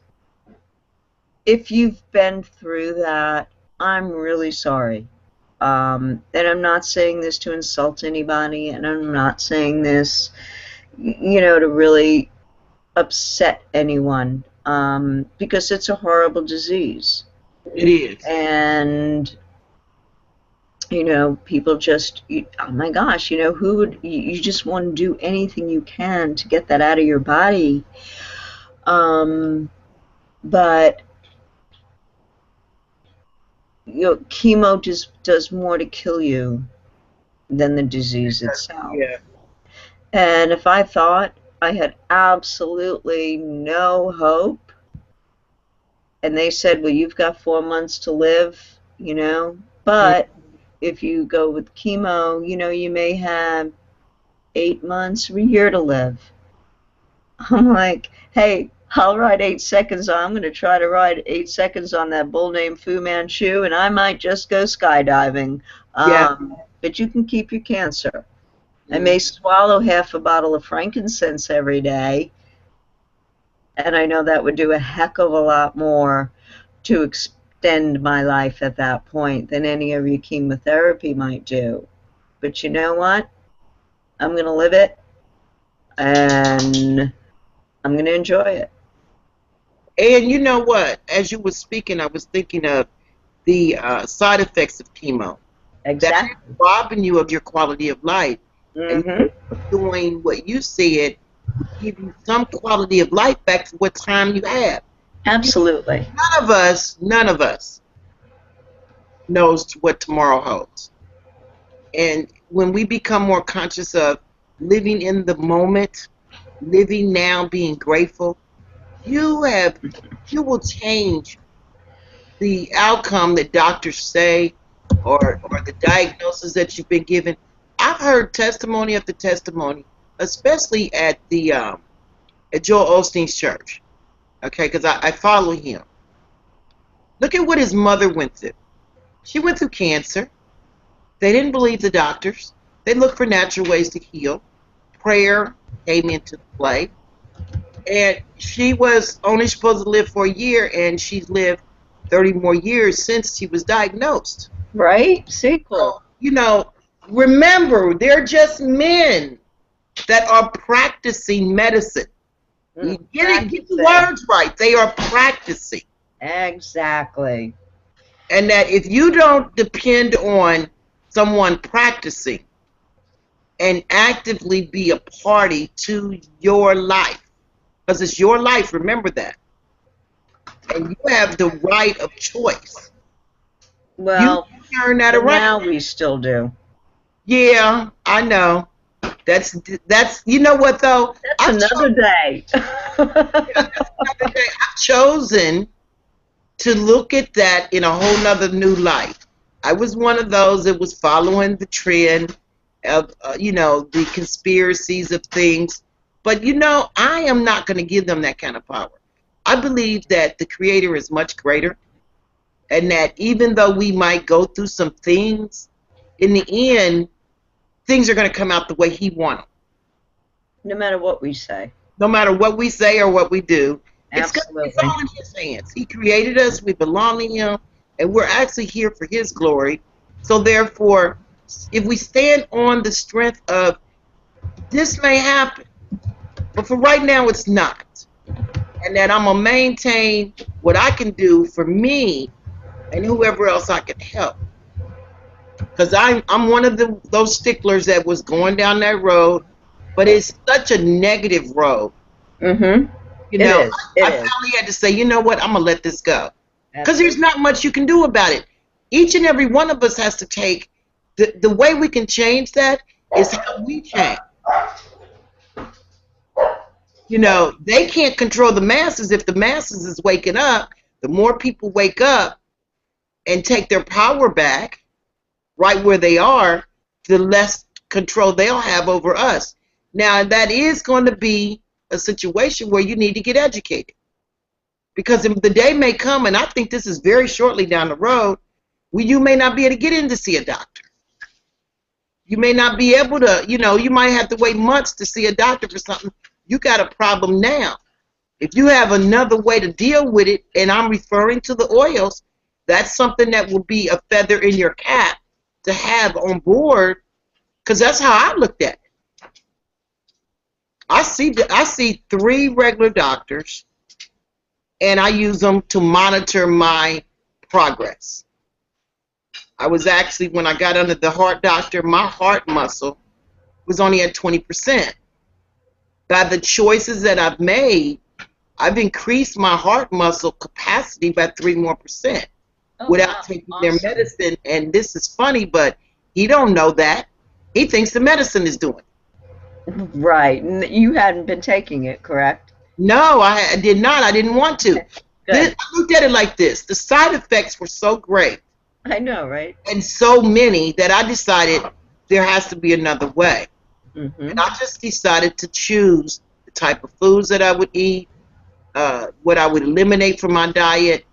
if you've been through that, I'm really sorry. And I'm not saying this to insult anybody, and I'm not saying this, you know, to really upset anyone, because it's a horrible disease. It is. And, you know, people just, oh my gosh, you know, who would, you just want to do anything you can to get that out of your body. Um, but, you know, chemo just does more to kill you than the disease itself. Yeah. And if I thought I had absolutely no hope, and they said, well, you've got 4 months to live, you know, but if you go with chemo, you know, you may have 8 months or a year to live. I'm like, hey, I'll ride 8 seconds on. I'm going to try to ride 8 seconds on that bull named Fu Manchu, and I might just go skydiving. Yeah. But you can keep your cancer. I Mm. may swallow half a bottle of frankincense every day, and I know that would do a heck of a lot more to extend my life at that point than any of your chemotherapy might do. But you know what? I'm going to live it, and I'm going to enjoy it. And you know what? As you were speaking, I was thinking of the side effects of chemo. That is Exactly. robbing you of your quality of life. And Mm-hmm. doing what you said, give you some quality of life back to what time you have. You know, Absolutely. none of us knows what tomorrow holds. And when we become more conscious of living in the moment, living now, being grateful, you have you will change the outcome that doctors say or the diagnosis that you've been given. I've heard testimony after testimony, especially at Joel Osteen's church. Okay, because I follow him. Look at what his mother went through. She went through cancer. They didn't believe the doctors. They looked for natural ways to heal. Prayer came into play. And she was only supposed to live for a year, and she's lived 30 more years since she was diagnosed. Right? Sequel. So, remember, they're just men that are practicing medicine. You get the Practicing. words right. They are practicing. Exactly. And that if you don't depend on someone practicing and actively be a party to your life, because it's your life, remember that. And you have the right of choice. You Well, turn that for around. now we still do. Yeah, I know. That's you know what though? That's another day. I've chosen to look at that in a whole nother new light. I was one of those that was following the trend of, the conspiracies of things. But, I am not going to give them that kind of power. I believe that the Creator is much greater and that even though we might go through some things, in the end, things are going to come out the way He wants them. No matter what we say. No matter what we say or what we do, it's Absolutely. all in His hands. He created us. We belong to Him, and we're actually here for His glory. So therefore, if we stand on the strength of this may happen, but for right now it's not, and that I'm gonna maintain what I can do for me and whoever else I can help, because I'm one of those sticklers that was going down that road, but it's such a negative road. Mm-hmm. You It know, is. It I is. finally had to say, you know what, I'm gonna let this go, because Absolutely. there's not much you can do about it. Each and every one of us has to take the way we can change that is how we change. They can't control the masses. If the masses is waking up, the more people wake up and take their power back right where they are, the less control they'll have over us. Now, that is going to be a situation where you need to get educated, because the day may come, and I think this is very shortly down the road, where you may not be able to get in to see a doctor. You may not be able to, you might have to wait months to see a doctor for something. You got a problem now. If you have another way to deal with it, and I'm referring to the oils, that's something that will be a feather in your cap to have on board, because that's how I looked at it. I see three regular doctors, and I use them to monitor my progress. I was actually, when I got under the heart doctor, my heart muscle was only at 20%. By the choices that I've made, I've increased my heart muscle capacity by 3 more% Oh, without wow. taking their Awesome. medicine. And this is funny, but he don't know that. He thinks the medicine is doing it. Right. You hadn't been taking it, correct? No, I did not. I didn't want to. Good. I looked at it like this. The side effects were so great I know, right? and so many that I decided there has to be another way. And Mm-hmm. I just decided to choose the type of foods that I would eat, what I would eliminate from my diet,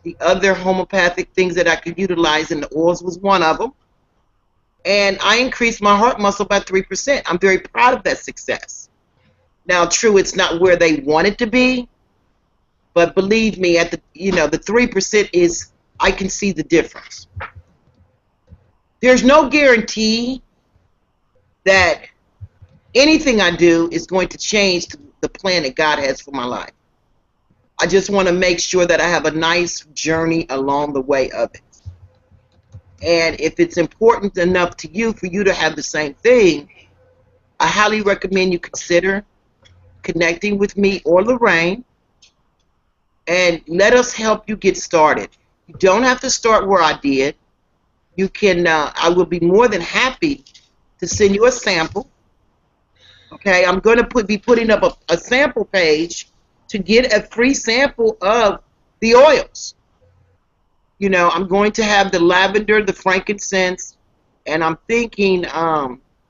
the other homeopathic things that I could utilize, and the oils was one of them. And I increased my heart muscle by 3%. I'm very proud of that success. Now, true, it's not where they want it to be, but believe me, at the 3% is, I can see the difference. There's no guarantee that anything I do is going to change the plan that God has for my life. I just want to make sure that I have a nice journey along the way of it. And if it's important enough to you for you to have the same thing, I highly recommend you consider connecting with me or Lorraine, and let us help you get started. You don't have to start where I did. You can. I will be more than happy to send you a sample. Okay, I'm going to be putting up a sample page to get a free sample of the oils. I'm going to have the lavender, the frankincense, and I'm thinking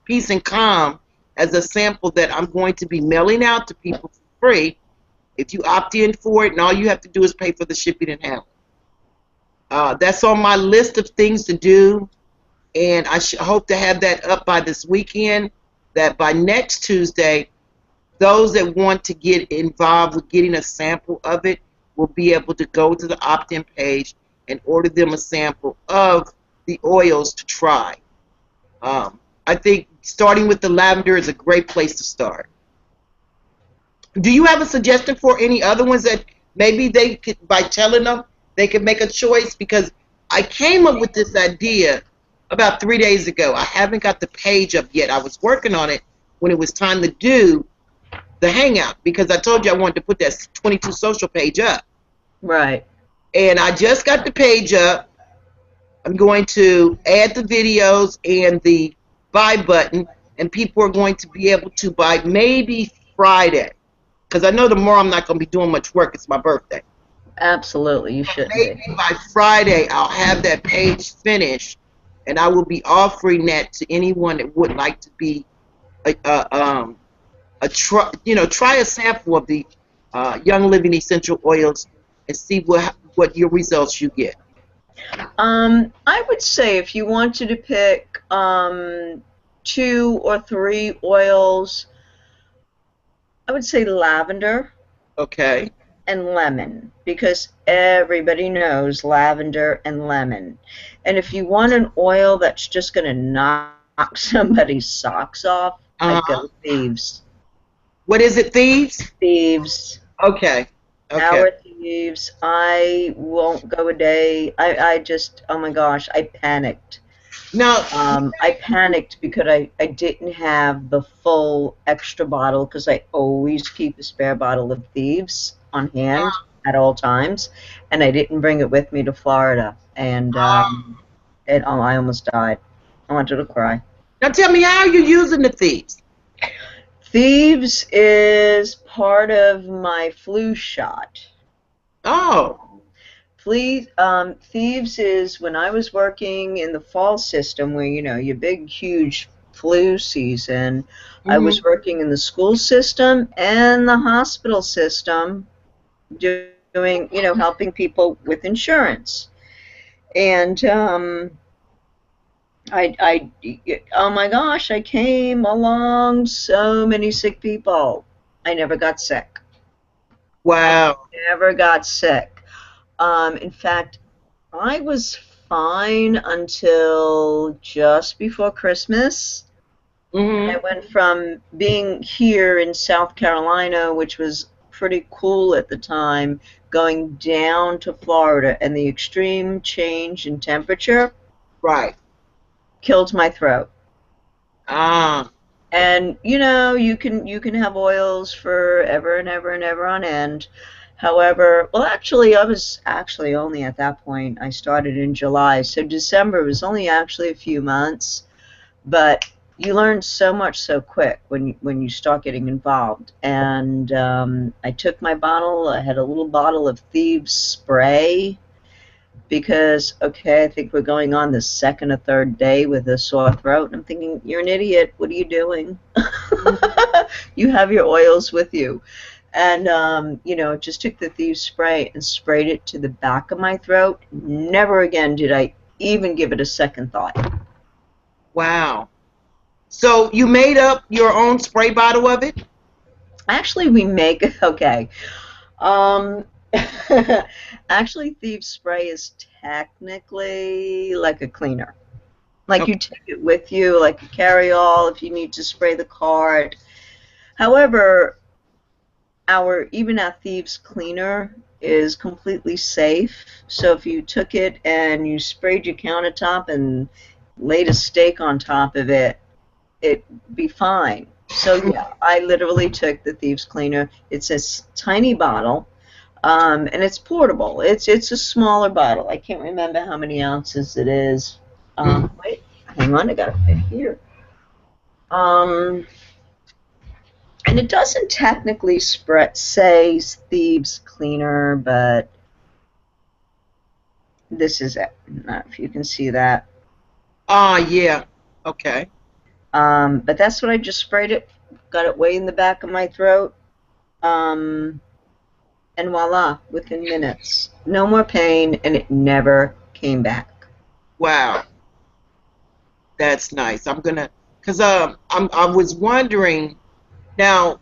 peace and calm as a sample that I'm going to be mailing out to people for free. If you opt in for it, and all you have to do is pay for the shipping and handling. That's on my list of things to do, and I hope to have that up by this weekend, that by next Tuesday, those that want to get involved with getting a sample of it will be able to go to the opt-in page and order them a sample of the oils to try. I think starting with the lavender is a great place to start. Do you have a suggestion for any other ones that maybe they could, by telling them, they could make a choice? Because I came up with this idea about 3 days ago. I haven't got the page up yet. I was working on it when it was time to do the hangout, because I told you I wanted to put that 22 social page up. Right. And I just got the page up. I'm going to add the videos and the buy button, and people are going to be able to buy maybe Friday, because I know tomorrow I'm not going to be doing much work. It's my birthday. Absolutely, you shouldn't Maybe be. by Friday I'll have that page finished, and I will be offering that to anyone that would like to be try a sample of the Young Living essential oils and see what your results you get. I would say if you wanted to pick two or three oils, I would say lavender Okay. and lemon, because everybody knows lavender and lemon. And if you want an oil that's just going to knock somebody's socks off, I'd Uh-huh. go thieves. What is it, thieves? Thieves. Okay. Okay. Our thieves. I won't go a day. I just, oh my gosh, I panicked. Now, I panicked because I didn't have the full extra bottle, because I always keep a spare bottle of Thieves on hand at all times, and I didn't bring it with me to Florida, and I almost died. I wanted to cry. now tell me, how are you using the thieves? Thieves is part of my flu shot. Oh. Thieves is when I was working in the fall system, where your big, huge flu season. I Hmm. was working in the school system and the hospital system, doing, helping people with insurance. And oh my gosh, I came along so many sick people. I never got sick. I Wow. never got sick. In fact, I was fine until just before Christmas. And I Mm-hmm. went from being here in South Carolina, which was pretty cool at the time, going down to Florida, and the extreme change in temperature Right. killed my throat. Ah. And you can have oils for ever and ever and ever on end. However, well, actually, I was actually only at that point. I started in July, so December was only actually a few months. But you learn so much so quick when you start getting involved. And I took my bottle. I had a little bottle of Thieves spray because, okay, I think we're going on the second or third day with a sore throat. And I'm thinking, you're an idiot. What are you doing? You have your oils with you. And, just took the Thieves spray and sprayed it to the back of my throat. Never again did I even give it a second thought. Wow. So you made up your own spray bottle of it? Actually, we make, okay. Um, actually, Thieves spray is technically like a cleaner. Like you Okay. take it with you, like a carry-all if you need to spray the cart. However, even our Thieves cleaner is completely safe. So if you took it and you sprayed your countertop and laid a steak on top of it, it'd be fine. So yeah, I literally took the Thieves cleaner. It's a tiny bottle. And it's portable. It's a smaller bottle. I can't remember how many ounces it is. Mm-hmm. Wait, hang on, I got it right here. Um, and it doesn't technically say Thieves Cleaner, but this is it. Not if you can see that. Ah, yeah. Okay. But that's what I just sprayed it. Got it way in the back of my throat. Um, and voila, within minutes. No more pain, and it never came back. Wow. That's nice. I'm gonna, cause I was wondering now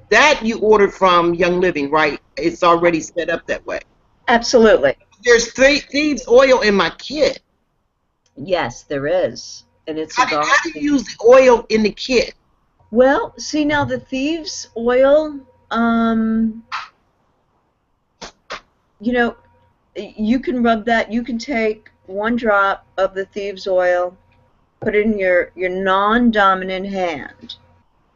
that you ordered from Young Living, right? It's already set up that way. Absolutely. There's three thieves oil in my kit. Yes, there is. And it's a How do garlic. you use the oil in the kit? Well, see now the thieves oil, um, you know, you can rub that. You can take one drop of the thieves oil, put it in your non-dominant hand.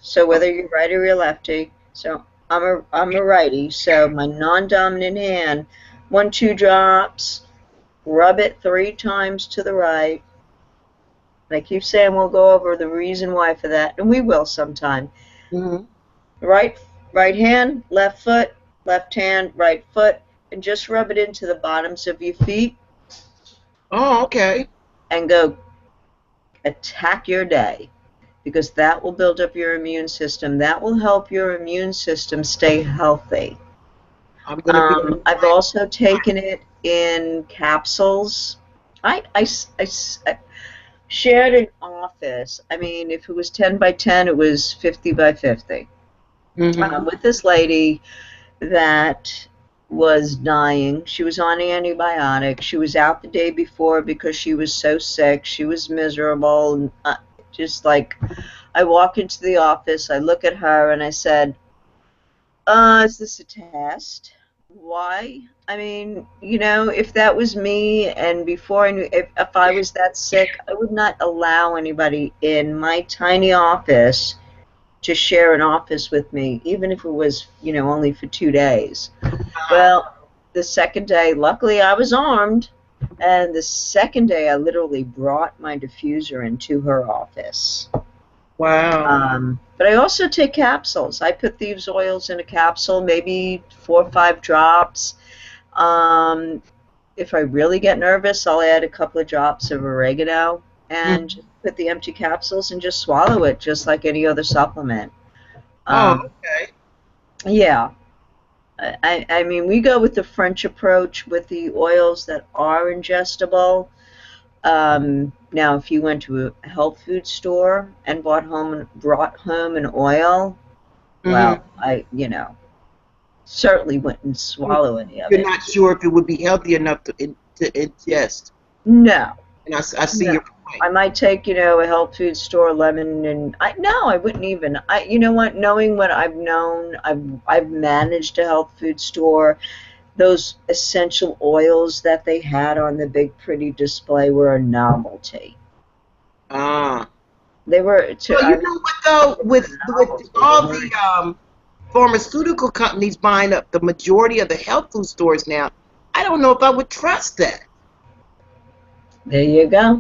So whether you're right or you're lefty, so I'm a righty, so my non-dominant hand, 1, 2 drops, rub it 3 times to the right. And I keep saying we'll go over the reason why for that, and we will sometime. Mm-hmm. Right, right hand, left foot, left hand, right foot, and just rub it into the bottoms of your feet Oh, okay. and go attack your day because that will build up your immune system. That will help your immune system stay healthy. I'm gonna be. I've also taken it in capsules. I shared an office. I mean, if it was 10 by 10, it was 50 by 50. Mm-hmm. With this lady that was dying. She was on antibiotics. She was out the day before because she was so sick. She was miserable. And, just like I walk into the office, I look at her and I said, is this a test? Why? I mean, if that was me and before I knew, if I was that sick, I would not allow anybody in my tiny office to share an office with me, even if it was, only for 2 days. Well, the second day, luckily I was armed, and the second day I literally brought my diffuser into her office. Wow. But I also take capsules. I put thieves oils in a capsule, maybe 4 or 5 drops. Um, if I really get nervous, I'll add a couple of drops of oregano and Mm-hmm. just put the empty capsules and just swallow it, just like any other supplement. Oh, Um, okay. yeah, I mean, we go with the French approach with the oils that are ingestible. Now, if you went to a health food store and brought home an oil, Mm-hmm. well, I, certainly wouldn't swallow any of You're it. not sure if it would be healthy enough to ingest. No, I see no. your point. I might take, a health food store lemon, and I wouldn't even. You know what? Knowing what I've known, I've managed a health food store. Those essential oils that they had on the big pretty display were a novelty. Ah. They were to, Well, I you mean, know what though, they were with a with novelty. They all weren't. the pharmaceutical companies buying up the majority of the health food stores now, I don't know if I would trust that. There you go.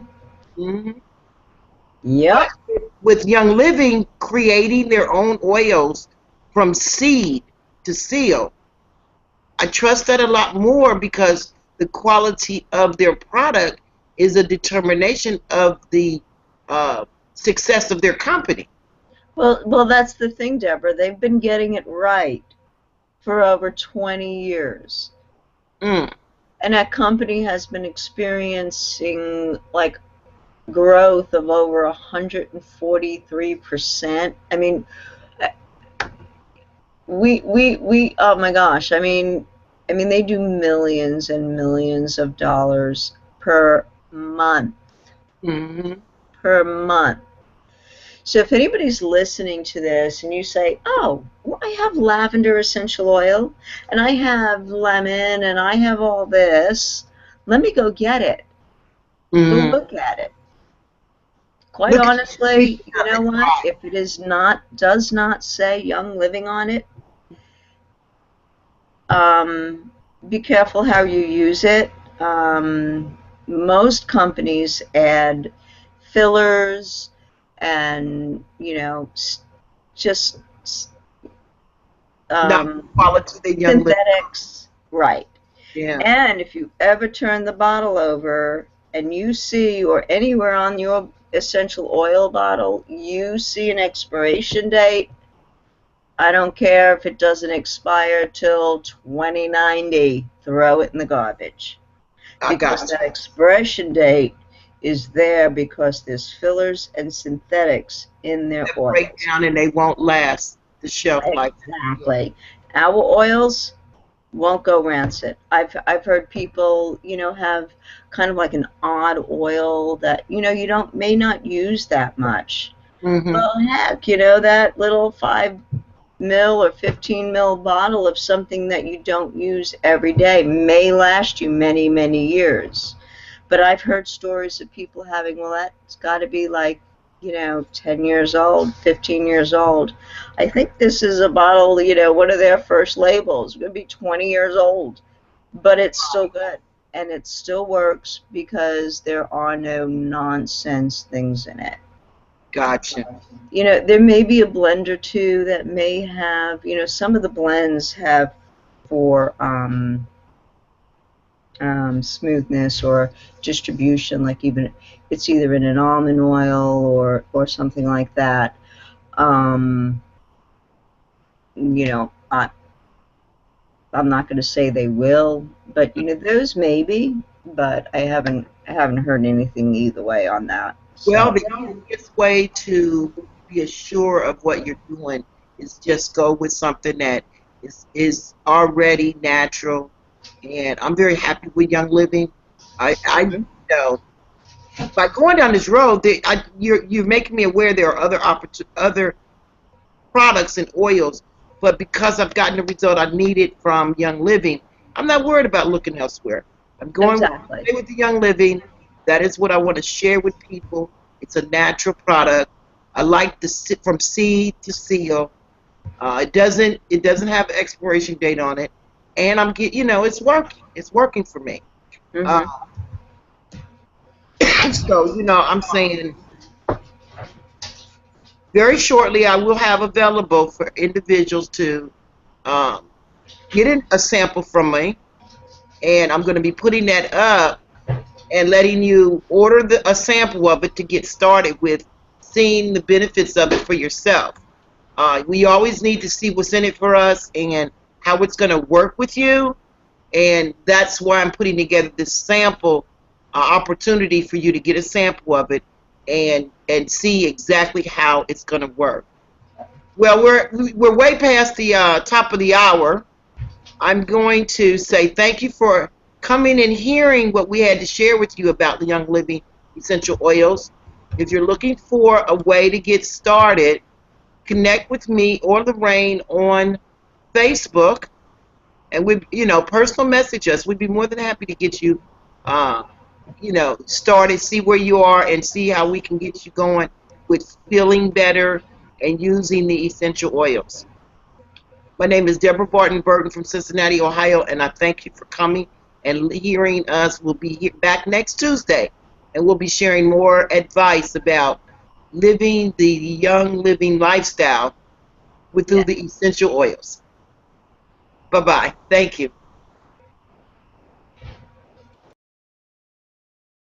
Hmm. But Yep. with Young Living creating their own oils from seed to seal, I trust that a lot more because the quality of their product is a determination of the uh, success of their company. Well, that's the thing, Deborah. They've been getting it right for over 20 years. Mm, And that company has been experiencing like growth of over 143%. I mean, oh my gosh. I mean, they do millions and millions of dollars month, hmm. per month. So if anybody's listening to this and you say, "Oh, well, I have lavender essential oil and I have lemon and I have all this, let me go get it." Go Hmm. look at it. Quite Look at the honestly, ingredient you of know it. what? If it does not say Young Living on it, be careful how you use it. Most companies add fillers and, just Not the um, quality the Young Living. synthetics. Right. Yeah, And if you ever turn the bottle over and you see, or anywhere on your essential oil bottle, you see an expiration date, I don't care if it doesn't expire till 2090, throw it in the garbage. I Because got you. that expiration date is there because there's fillers and synthetics in their That break oils. down and they won't last the shelf life. Yeah. Exactly. Our oils won't go rancid. I've heard people, have kind of like an odd oil that, you don't may not use that much. Hmm. Well, heck, that little 5 ml or 15 ml bottle of something that you don't use every day may last you many, many years. But I've heard stories of people having, well, that's got to be like, 10 years old, 15 years old. I think this is a bottle, one of their first labels. It's going to be 20 years old, but it's still good. And it still works because there are no nonsense things in it. Gotcha. There may be a blend or two that may have, some of the blends have for smoothness or distribution, like even it's either in an almond oil or something like that. Um, I'm not going to say they will, but those maybe. But I haven't heard anything either way on that. Well, So the easiest way to be assured of what you're doing is just go with something that is already natural. And I'm very happy with Young Living. I mhm. know by going down this road, you're making me aware there are other products and oils, but because I've gotten the result I needed from Young Living, I'm not worried about looking elsewhere. I'm going with, Exactly. stay with the Young Living. That is what I want to share with people. It's a natural product. I like the from seed to seal. It doesn't have an expiration date on it, and it's working. It's working for me. Uh, Hmm. so I'm saying very shortly I will have available for individuals to um, get a sample from me, and I'm going to be putting that up and letting you order a sample of it to get started with seeing the benefits of it for yourself. We always need to see what's in it for us and how it's going to work with you, and that's why I'm putting together this sample opportunity for you to get a sample of it and see exactly how it's going to work. Well, we're way past the top of the hour. I'm going to say thank you for coming and hearing what we had to share with you about the Young Living essential oils. If you're looking for a way to get started, connect with me or Lorraine on Facebook, and personal message us. We'd be more than happy to get you, uh, started, see where you are, and see how we can get you going with feeling better and using the essential oils. My name is Deborah Barton Burton from Cincinnati, Ohio, and I thank you for coming and hearing us. We'll be back next Tuesday, and we'll be sharing more advice about living the young living lifestyle with through Yeah. the essential oils. Bye bye. Thank you.